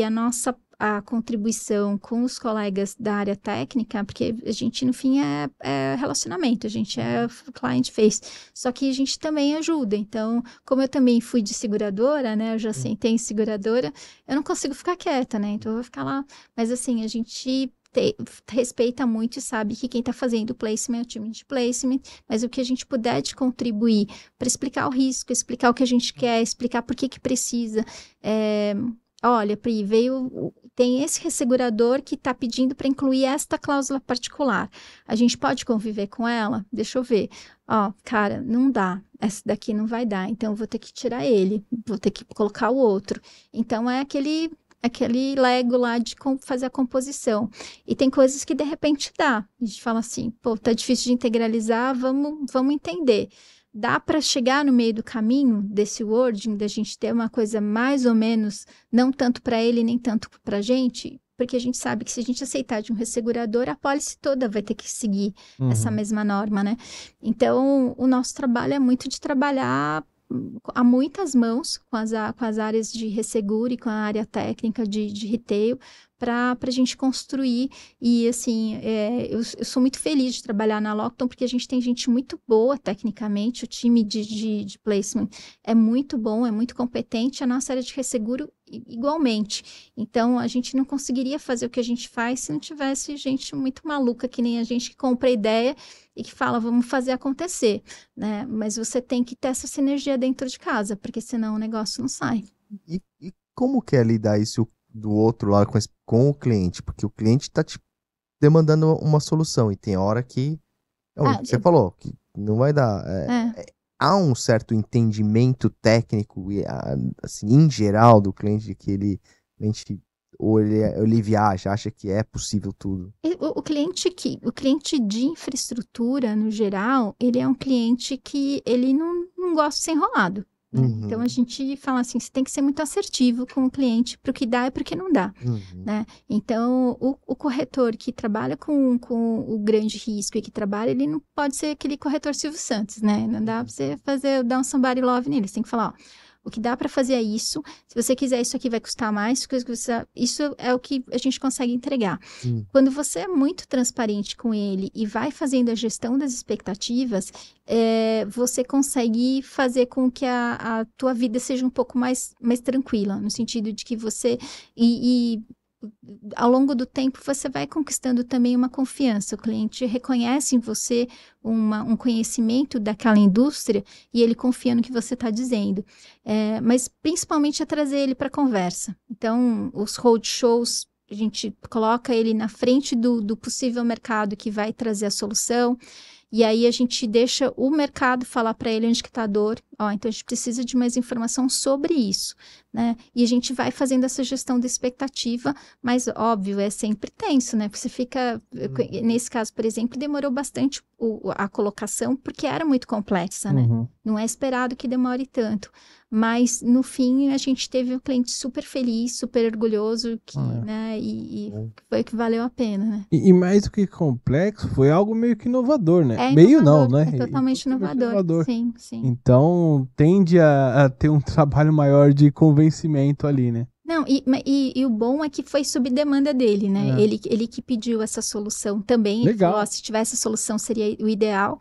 a contribuição com os colegas da área técnica, porque a gente, no fim, é relacionamento, a gente é client face, só que a gente também ajuda. Então, como eu também fui de seguradora, né, eu já sentei em seguradora, eu não consigo ficar quieta, né, então eu vou ficar lá. Mas, assim, a gente respeita muito e sabe que quem está fazendo o placement é o time de placement, mas o que a gente puder de contribuir para explicar o risco, explicar o que a gente quer, explicar por que precisa. Olha, Pri, tem esse ressegurador que está pedindo para incluir esta cláusula particular. A gente pode conviver com ela? Deixa eu ver. Cara, não dá. Essa daqui não vai dar. Então, eu vou ter que tirar ele. Vou ter que colocar o outro. Então, é aquele Lego lá de fazer a composição. E tem coisas que, de repente, dá. A gente fala assim, pô, tá difícil de integralizar, vamos entender. Dá para chegar no meio do caminho desse wording, da gente ter uma coisa mais ou menos, não tanto para ele, nem tanto para a gente, porque a gente sabe que se a gente aceitar de um ressegurador, a pólice toda vai ter que seguir essa mesma norma, né? Então, o nosso trabalho é muito de trabalhar a muitas mãos com as áreas de resseguro e com a área técnica de retail, para a gente construir. E assim, eu sou muito feliz de trabalhar na Lockton, porque a gente tem gente muito boa tecnicamente, o time de placement é muito bom, é muito competente, a nossa área de resseguro igualmente. Então, a gente não conseguiria fazer o que a gente faz se não tivesse gente muito maluca, que nem a gente, que compra a ideia e que fala, vamos fazer acontecer, né? Mas você tem que ter essa sinergia dentro de casa, porque senão o negócio não sai. E como que é lidar isso do outro lado com o cliente? Porque o cliente está te demandando uma solução e tem hora que você falou que não vai dar. Há um certo entendimento técnico assim, em geral do cliente, de que ele viaja, acha que é possível tudo. O cliente de infraestrutura, no geral, ele é um cliente que ele não gosta de ser enrolado. Né? Então, a gente fala assim, você tem que ser muito assertivo com o cliente para o que dá e para o que não dá. Né? Então, o corretor que trabalha com o grande risco e que trabalha, ele não pode ser aquele corretor Silvio Santos, né? Não dá para você dar um somebody love nele. Você tem que falar, o que dá para fazer é isso. Se você quiser, isso aqui vai custar mais. Isso é o que a gente consegue entregar. Quando você é muito transparente com ele e vai fazendo a gestão das expectativas, você consegue fazer com que a tua vida seja um pouco mais tranquila, no sentido de que você... ao longo do tempo, você vai conquistando também uma confiança. O cliente reconhece em você um conhecimento daquela indústria e ele confia no que você está dizendo. Mas, principalmente, é trazer ele para a conversa. Então, os roadshows, a gente coloca ele na frente do possível mercado que vai trazer a solução. E aí a gente deixa o mercado falar para ele onde que está a dor. Então a gente precisa de mais informação sobre isso, né? E a gente vai fazendo essa gestão da expectativa, mas óbvio, é sempre tenso, né? Você fica, nesse caso, por exemplo, demorou bastante a colocação, porque era muito complexa, né? Não é esperado que demore tanto. Mas, no fim, a gente teve um cliente super feliz, super orgulhoso, né? E foi que valeu a pena, né? E mais do que complexo, foi algo meio que inovador, né? Meio não, né? É totalmente inovador. Sim. Então, tende a ter um trabalho maior de convencimento ali, né? Não, e o bom é que foi sob demanda dele, né? Ele que pediu essa solução também. Ele falou, se tivesse a solução seria o ideal.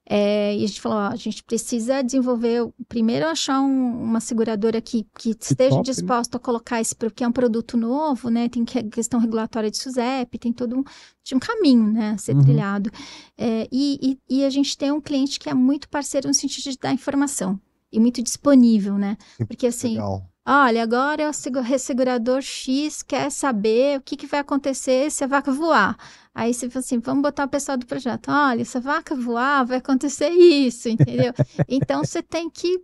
E a gente falou, a gente precisa desenvolver, primeiro achar uma seguradora que esteja disposta a colocar esse, porque é um produto novo, né? Tem questão regulatória de SUSEP, tem todo um caminho, né, a ser trilhado. E a gente tem um cliente que é muito parceiro no sentido de dar informação e muito disponível, né? Porque assim, legal. olha, agora o ressegurador X quer saber o que vai acontecer se a vaca voar. Aí você fala assim, vamos botar o pessoal do projeto. Olha, se a vaca voar, vai acontecer isso, entendeu? Então, você tem que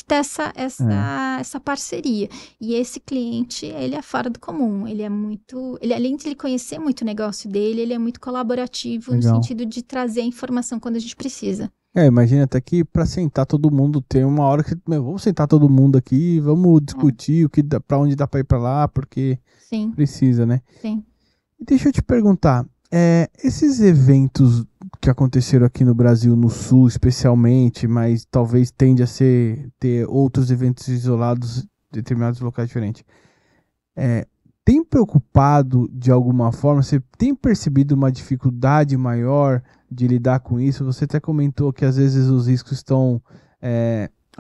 ter essa parceria. E esse cliente, ele é fora do comum. Ele, além de ele conhecer muito o negócio dele, ele é muito colaborativo. Legal. No sentido de trazer a informação quando a gente precisa. Imagina até que para sentar todo mundo, tem uma hora que, vamos sentar todo mundo aqui, vamos discutir para onde dá para ir para lá, porque Sim. Precisa, né? Sim. E deixa eu te perguntar, esses eventos que aconteceram aqui no Brasil, no Sul especialmente, mas talvez tende a ter outros eventos isolados em determinados locais diferentes, tem preocupado de alguma forma? Você tem percebido uma dificuldade maior de lidar com isso? Você até comentou que às vezes os riscos estão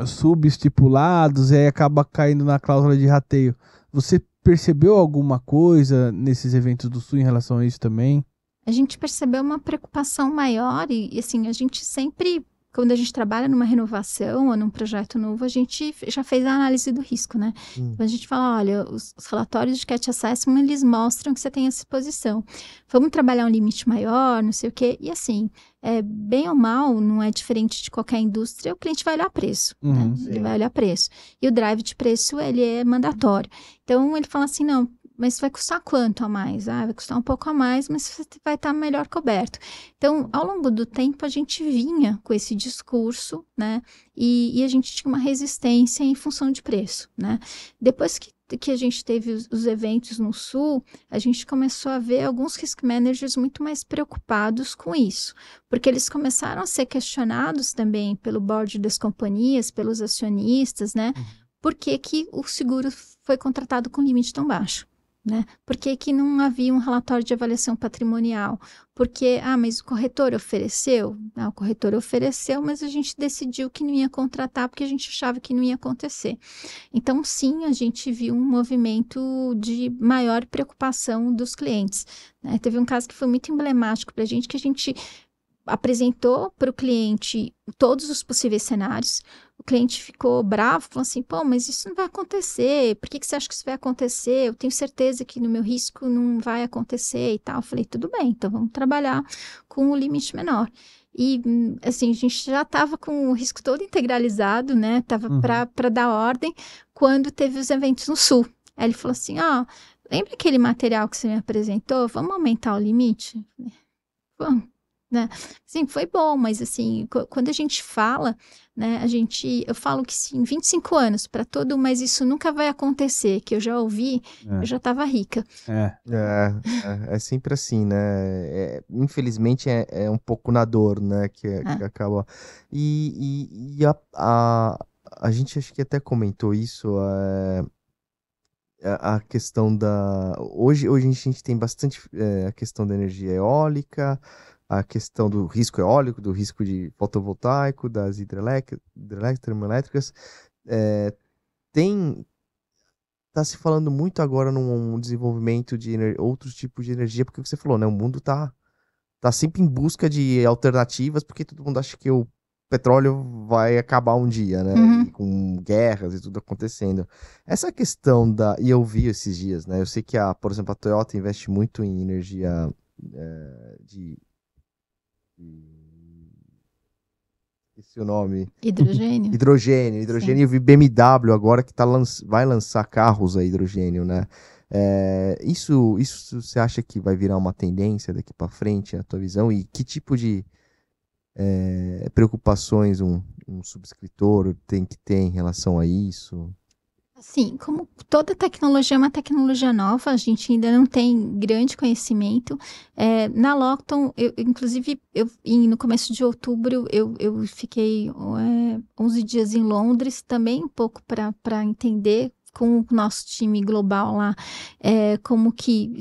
subestipulados e aí acaba caindo na cláusula de rateio. Você percebeu alguma coisa nesses eventos do Sul em relação a isso também? A gente percebeu uma preocupação maior e assim, a gente sempre, quando a gente trabalha numa renovação ou num projeto novo, a gente já fez a análise do risco, né? Então a gente fala, olha, os relatórios de Cat Assessment, eles mostram que você tem essa exposição. Vamos trabalhar um limite maior, não sei o quê. E assim, bem ou mal, não é diferente de qualquer indústria, o cliente vai olhar preço, né? Ele vai olhar preço. E o drive de preço, ele é mandatório. Então ele fala assim, não, mas vai custar quanto a mais? Vai custar um pouco a mais, mas você vai estar melhor coberto. Então, ao longo do tempo, a gente vinha com esse discurso, né? E a gente tinha uma resistência em função de preço, né? Depois que a gente teve os eventos no Sul, a gente começou a ver alguns risk managers muito mais preocupados com isso, porque eles começaram a ser questionados também pelo board das companhias, pelos acionistas, né? Por que o seguro foi contratado com limite tão baixo? Né? Por que não havia um relatório de avaliação patrimonial? Porque, mas o corretor ofereceu? O corretor ofereceu, mas a gente decidiu que não ia contratar porque a gente achava que não ia acontecer. Então, sim, a gente viu um movimento de maior preocupação dos clientes, né? Teve um caso que foi muito emblemático para a gente, que a gente apresentou para o cliente todos os possíveis cenários. O cliente ficou bravo, falou assim, mas isso não vai acontecer, por que você acha que isso vai acontecer? Eu tenho certeza que no meu risco não vai acontecer e tal. Eu falei, tudo bem, então vamos trabalhar com o limite menor. E, assim, a gente já estava com o risco todo integralizado, né? Estava para dar ordem quando teve os eventos no Sul. Aí ele falou assim, lembra aquele material que você me apresentou? Vamos aumentar o limite? Vamos. Né? Sim, foi bom, mas assim, quando a gente fala, né, eu falo que sim, 25 anos para todo, mas isso nunca vai acontecer, que eu já ouvi, eu já estava rica. É sempre assim, né? Infelizmente é um pouco na dor, né, que acaba. E a gente acho que até comentou isso, a questão hoje a gente tem bastante a questão da energia eólica, a questão do risco eólico, do risco de fotovoltaico, das hidrelétricas, termoelétricas. Tá se falando muito agora num desenvolvimento de outros tipos de energia, porque você falou, né? O mundo tá sempre em busca de alternativas, porque todo mundo acha que o petróleo vai acabar um dia, né? E com guerras e tudo acontecendo. Essa questão e eu vi esses dias, né? Eu sei que, por exemplo, a Toyota investe muito em energia esse é o nome. Hidrogênio. Hidrogênio. Sim. Eu vi BMW agora que vai lançar carros a hidrogênio, né? Isso você acha que vai virar uma tendência daqui para frente, a tua visão? E que tipo de preocupações um subscritor tem que ter em relação a isso? Assim, como toda tecnologia é uma tecnologia nova, a gente ainda não tem grande conhecimento. Na Lockton, inclusive, no começo de outubro, eu fiquei 11 dias em Londres, também um pouco para entender com o nosso time global lá, como que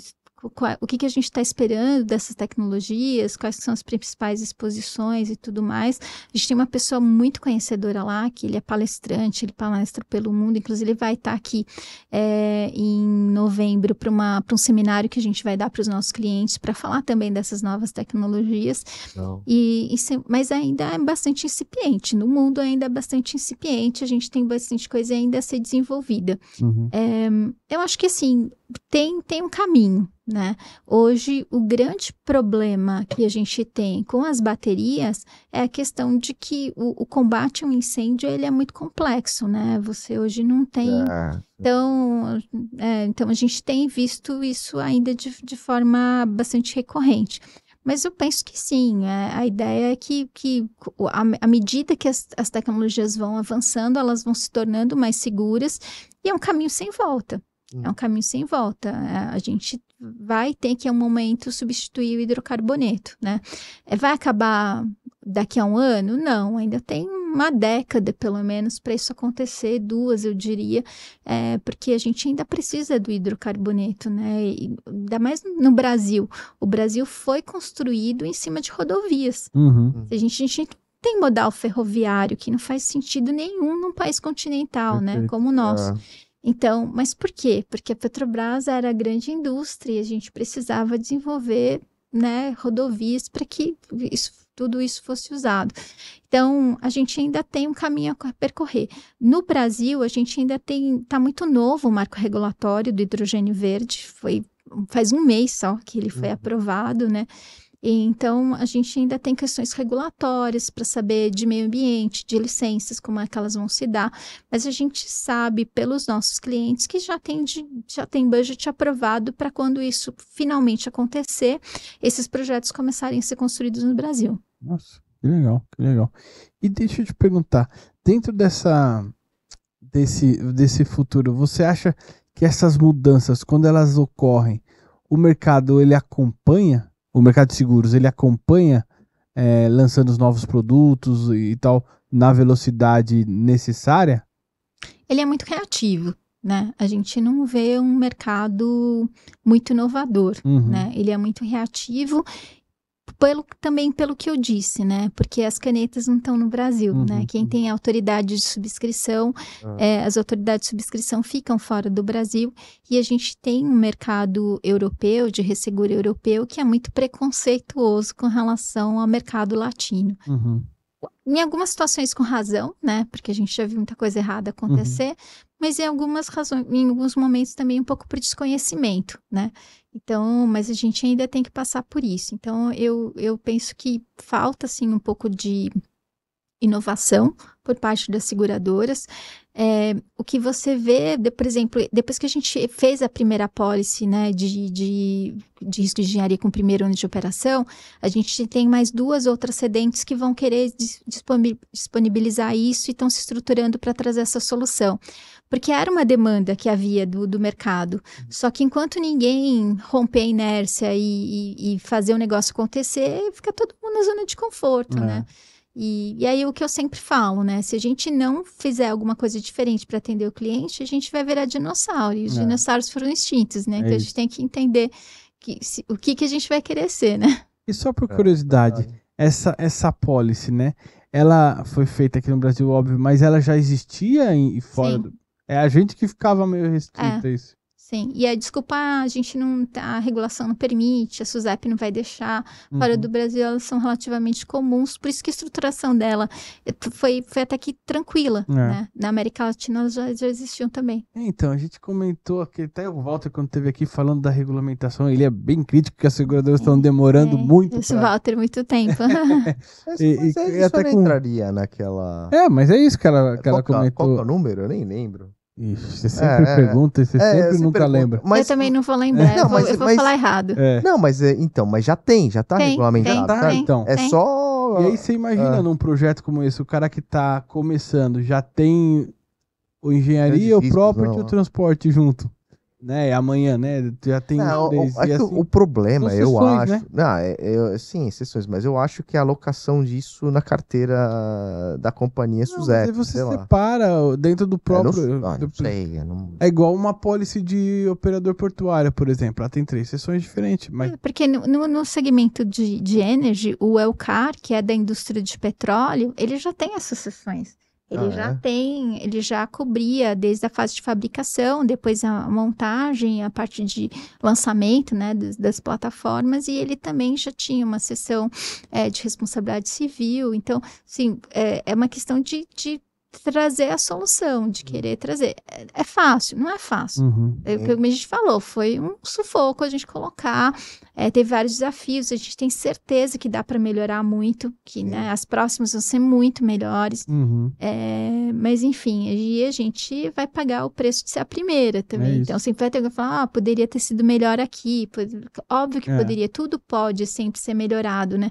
o que a gente está esperando dessas tecnologias, quais são as principais exposições e tudo mais. A gente tem uma pessoa muito conhecedora lá, que ele é palestrante, ele palestra pelo mundo, inclusive ele vai estar aqui em novembro para um seminário que a gente vai dar para os nossos clientes para falar também dessas novas tecnologias. Mas ainda é bastante incipiente, no mundo ainda é bastante incipiente, a gente tem bastante coisa ainda a ser desenvolvida. Eu acho que assim, tem um caminho, né? Hoje, o grande problema que a gente tem com as baterias é a questão de que o combate a um incêndio, ele é muito complexo, né? Você hoje não tem... Então, a gente tem visto isso ainda de forma bastante recorrente. Mas eu penso que sim, a ideia é que à medida que as tecnologias vão avançando, elas vão se tornando mais seguras e é um caminho sem volta. É um caminho sem volta. A gente vai ter que, em um momento, substituir o hidrocarboneto, né? Vai acabar daqui a um ano? Não, ainda tem uma década, pelo menos, para isso acontecer, 2, eu diria, porque a gente ainda precisa do hidrocarboneto, né? E, ainda mais no Brasil. O Brasil foi construído em cima de rodovias. A gente tem modal ferroviário que não faz sentido nenhum num país continental, né? Como o nosso. Então, mas por quê? Porque a Petrobras era a grande indústria e a gente precisava desenvolver, né, rodovias para que tudo isso fosse usado. Então, a gente ainda tem um caminho a percorrer. No Brasil, a gente ainda está muito novo o marco regulatório do hidrogênio verde, faz um mês só que ele foi aprovado, né? Então, a gente ainda tem questões regulatórias para saber de meio ambiente, de licenças, como é que elas vão se dar, mas a gente sabe pelos nossos clientes que já tem budget aprovado para quando isso finalmente acontecer, esses projetos começarem a ser construídos no Brasil. Nossa, que legal, que legal. E deixa eu te perguntar, dentro desse futuro, você acha que essas mudanças, quando elas ocorrem, o mercado ele acompanha? O mercado de seguros, ele acompanha lançando os novos produtos e tal, na velocidade necessária? Ele é muito reativo, né? A gente não vê um mercado muito inovador, né? Ele é muito reativo, também pelo que eu disse, né? Porque as canetas não estão no Brasil, né? Quem tem autoridade de subscrição, as autoridades de subscrição ficam fora do Brasil e a gente tem um mercado europeu, de resseguro europeu, que é muito preconceituoso com relação ao mercado latino. Em algumas situações com razão, né? Porque a gente já viu muita coisa errada acontecer, mas em alguns momentos também um pouco por desconhecimento, né? Então, mas a gente ainda tem que passar por isso. Então, eu penso que falta, assim, um pouco de inovação por parte das seguradoras. O que você vê, por exemplo, depois que a gente fez a primeira apólice, né, de risco de engenharia com o primeiro ano de operação, a gente tem mais 2 outras cedentes que vão querer disponibilizar isso e estão se estruturando para trazer essa solução. Porque era uma demanda que havia do mercado. Só que enquanto ninguém romper a inércia e fazer o negócio acontecer, fica todo mundo na zona de conforto, né? E aí o que eu sempre falo, né? Se a gente não fizer alguma coisa diferente para atender o cliente, a gente vai virar dinossauro. E os dinossauros foram extintos, né? Então a gente tem que entender o que a gente vai querer ser, né? E só por curiosidade, essa apólice, né? Ela foi feita aqui no Brasil, óbvio, mas ela já existia fora do... É a gente que ficava meio restrita a isso. Sim, e a desculpa, a gente não a regulação não permite, a SUSEP não vai deixar. Fora do Brasil, elas são relativamente comuns, por isso que a estruturação dela foi até que tranquila, né? Na América Latina elas já existiam também. Então, a gente comentou aqui, até o Walter, quando esteve aqui falando da regulamentação, ele é bem crítico que as seguradoras estão demorando muito. Isso, Walter, muito tempo. Mas até não entraria naquela... mas é isso que ela comentou. Qual é o número? Eu nem lembro. Ixi, você sempre pergunta e você sempre nunca lembra. Mas, eu também não vou lembrar, eu vou falar errado. Não, mas mas já tá regulamentado. Então. É só... E aí você imagina num projeto como esse, o cara que tá começando já tem o engenharia, o property e o transporte junto. né? Amanhã, né? Já tem Não, três, é e que assim, o problema, são eu exceções, acho. né? Não, sim, exceções, mas eu acho que a alocação disso na carteira da companhia Não, mas aí SUSEP, você sei lá. separa dentro do Eu não, próprio. não sei. Eu não... É igual uma apólice de operador portuário, por exemplo. Ela tem 3 seções diferentes, mas Porque no segmento de energy, o Elcar, que é da indústria de petróleo, ele já tem essas seções. Ele já cobria desde a fase de fabricação, depois a montagem, a parte de lançamento, né, das plataformas, e ele também já tinha uma seção de responsabilidade civil. Então, sim, é uma questão de trazer a solução, de querer trazer. É fácil? Não é fácil. É o que a gente falou, foi um sufoco a gente colocar, teve vários desafios, a gente tem certeza que dá para melhorar muito, que né, as próximas vão ser muito melhores, mas enfim, a gente vai pagar o preço de ser a primeira também, então sempre vai ter que falar, poderia ter sido melhor aqui, óbvio que poderia, tudo pode sempre ser melhorado, né,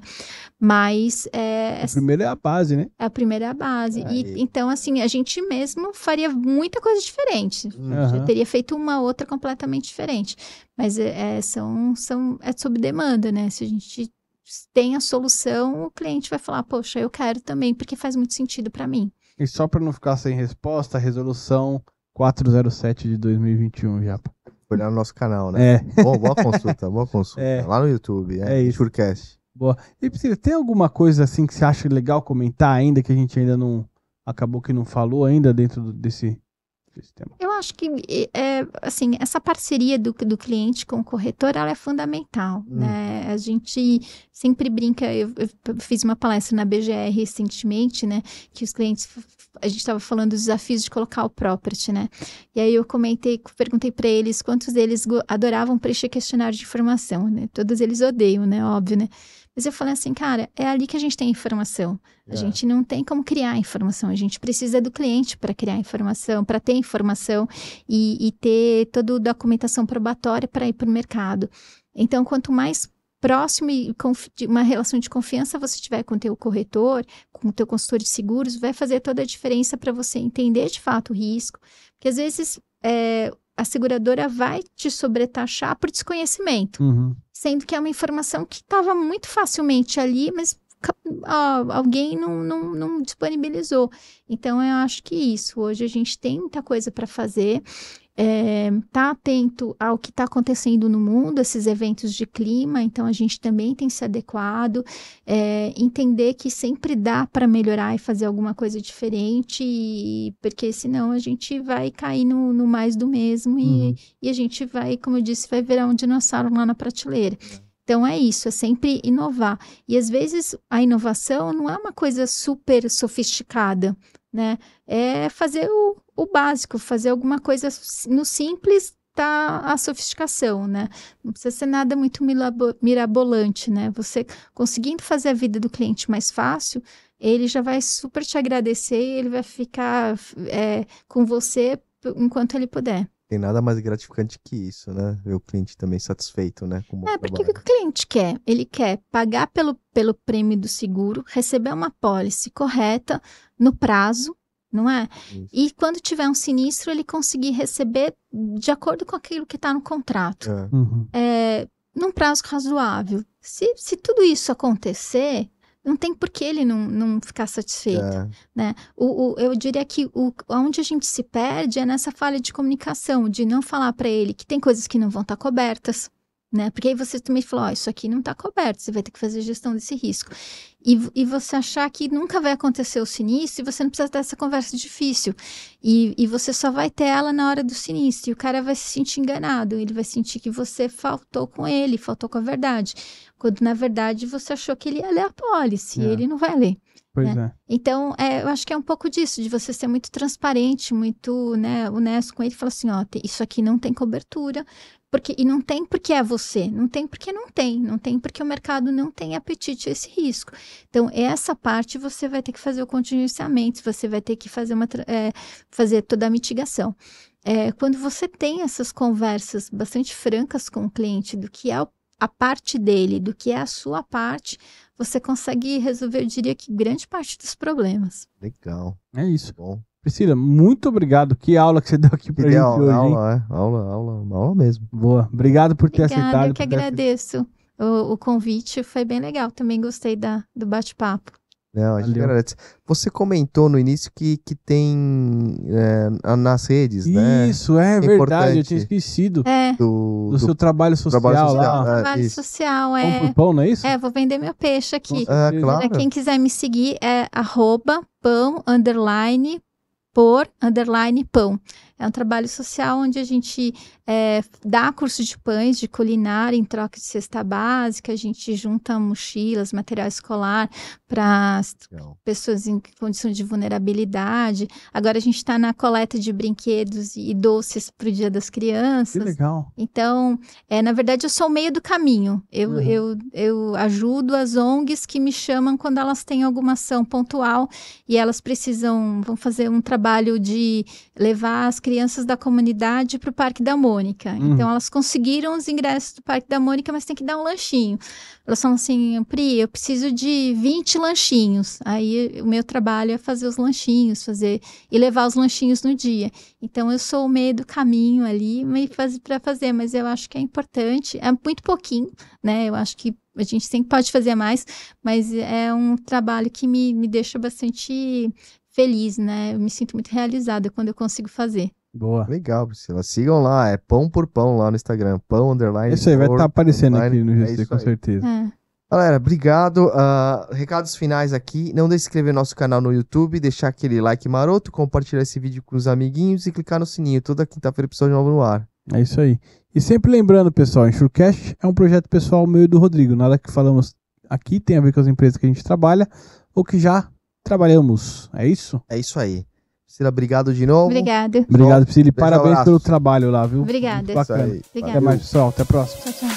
mas... a primeira é a base, né? A primeira é a base, então assim, a gente mesmo faria muita coisa diferente, já teria feito uma outra completamente diferente, mas é sob demanda, né, se a gente tem a solução, o cliente vai falar, poxa, eu quero também, porque faz muito sentido para mim. E só para não ficar sem resposta, a resolução 407 de 2021, Japa. Foi lá no nosso canal, né? Boa consulta, boa consulta. Lá no YouTube, isso. Insurecast. Boa. E Priscila, tem alguma coisa assim que você acha legal comentar ainda, que a gente ainda não... Acabou que não falou ainda dentro desse tema? Eu acho que, assim, essa parceria do cliente com o corretor, ela é fundamental, né? A gente sempre brinca, eu fiz uma palestra na BGR recentemente, né? Que os clientes, a gente estava falando dos desafios de colocar o property, né? E aí eu perguntei para eles quantos deles adoravam preencher questionário de informação, né? Todos eles odeiam, né? Óbvio, né? Mas eu falei assim, cara, é ali que a gente tem informação. A gente não tem como criar informação. A gente precisa do cliente para criar informação, para ter informação e ter toda a documentação probatória para ir para o mercado. Então, quanto mais próximo e uma relação de confiança você tiver com o teu corretor, com o teu consultor de seguros, vai fazer toda a diferença para você entender de fato o risco. Porque às vezes a seguradora vai te sobretaxar por desconhecimento. Sendo que é uma informação que estava muito facilmente ali, mas alguém não disponibilizou. Então, eu acho que isso. Hoje a gente tem muita coisa para fazer. Tá atento ao que está acontecendo no mundo, esses eventos de clima, então a gente também tem se adequado, entender que sempre dá para melhorar e fazer alguma coisa diferente, porque senão a gente vai cair no mais do mesmo e a gente vai, como eu disse, vai virar um dinossauro lá na prateleira. Então é isso, é sempre inovar. E às vezes a inovação não é uma coisa super sofisticada, né? É fazer o básico, fazer alguma coisa no simples, tá a sofisticação, né? Não precisa ser nada muito mirabolante, né? Você conseguindo fazer a vida do cliente mais fácil, ele já vai super te agradecer e ele vai ficar com você enquanto ele puder. Tem nada mais gratificante que isso, né? Ver o cliente também satisfeito, né? Porque o que o cliente quer? Ele quer pagar pelo prêmio do seguro, receber uma pólice correta, no prazo, não é? Isso. E quando tiver um sinistro, ele conseguir receber de acordo com aquilo que está no contrato. Num prazo razoável. Se tudo isso acontecer, não tem por que ele não ficar satisfeito, né? Eu diria que onde a gente se perde é nessa falha de comunicação, de não falar para ele que tem coisas que não vão estar cobertas, né? Porque aí você também falou, isso aqui não está coberto, você vai ter que fazer gestão desse risco. E você achar que nunca vai acontecer o sinistro e você não precisa ter essa conversa difícil. E você só vai ter ela na hora do sinistro. E o cara vai se sentir enganado, ele vai sentir que você faltou com ele, faltou com a verdade. Quando, na verdade, você achou que ele ia ler a pólice e ele não vai ler. Pois né? Então, eu acho que é um pouco disso, de você ser muito transparente, muito honesto com ele e falar assim, isso aqui não tem cobertura, e não tem porque é você, não tem porque não tem porque o mercado não tem apetite a esse risco. Então, essa parte você vai ter que fazer o contingenciamento, você vai ter que fazer toda a mitigação. Quando você tem essas conversas bastante francas com o cliente do que é a parte dele, do que é a sua parte, você consegue resolver, eu diria que grande parte dos problemas. Legal. É isso. Bom. Priscila, muito obrigado. Que aula que você deu aqui pra gente hoje, hein? Aula mesmo. Boa. Obrigado por ter aceitado. Eu que agradeço o convite, foi bem legal. Também gostei do bate-papo. Não, a gente agradece. Você comentou no início que tem nas redes, né? Isso, é verdade, eu tinha esquecido. Do seu trabalho social lá. Trabalho social, Pão por pão, não é isso? Vou vender meu peixe aqui. Claro. Quem quiser me seguir é @pão_por_pão. É um trabalho social onde a gente dá curso de pães, de culinária em troca de cesta básica. A gente junta mochilas, material escolar para pessoas em condição de vulnerabilidade. Agora a gente está na coleta de brinquedos e doces para o Dia das Crianças. Que legal. Então, na verdade, eu sou o meio do caminho. Eu ajudo as ONGs que me chamam quando elas têm alguma ação pontual e elas vão fazer um trabalho de levar as crianças da comunidade para o Parque da Mônica. Então, elas conseguiram os ingressos do Parque da Mônica, mas tem que dar um lanchinho. Elas falam assim, Pri, eu preciso de 20 lanchinhos. Aí, o meu trabalho é fazer os lanchinhos, e levar os lanchinhos no dia. Então, eu sou o meio do caminho ali para fazer, mas eu acho que é importante. É muito pouquinho, né? Eu acho que a gente sempre pode fazer mais, mas é um trabalho que me deixa bastante feliz, né? Eu me sinto muito realizada quando eu consigo fazer. Boa. Legal, Priscila. Sigam lá, é Pão por Pão lá no Instagram. Pão_. Isso aí vai estar aparecendo aqui no GC, com certeza. Galera, obrigado. Recados finais aqui. Não deixe de se inscrever no nosso canal no YouTube, deixar aquele like maroto, compartilhar esse vídeo com os amiguinhos e clicar no sininho. Toda quinta-feira episódio novo no ar. É isso aí. E sempre lembrando, pessoal, Enxurcast é um projeto pessoal meu e do Rodrigo. Nada que falamos aqui tem a ver com as empresas que a gente trabalha ou que já trabalhamos. É isso? É isso aí. Priscila, obrigado de novo. Obrigado. Obrigado, Priscila. E parabéns pelo trabalho lá, viu? Obrigada. Muito bacana. Obrigada. Até mais, pessoal. Até a próxima. Tchau, tchau.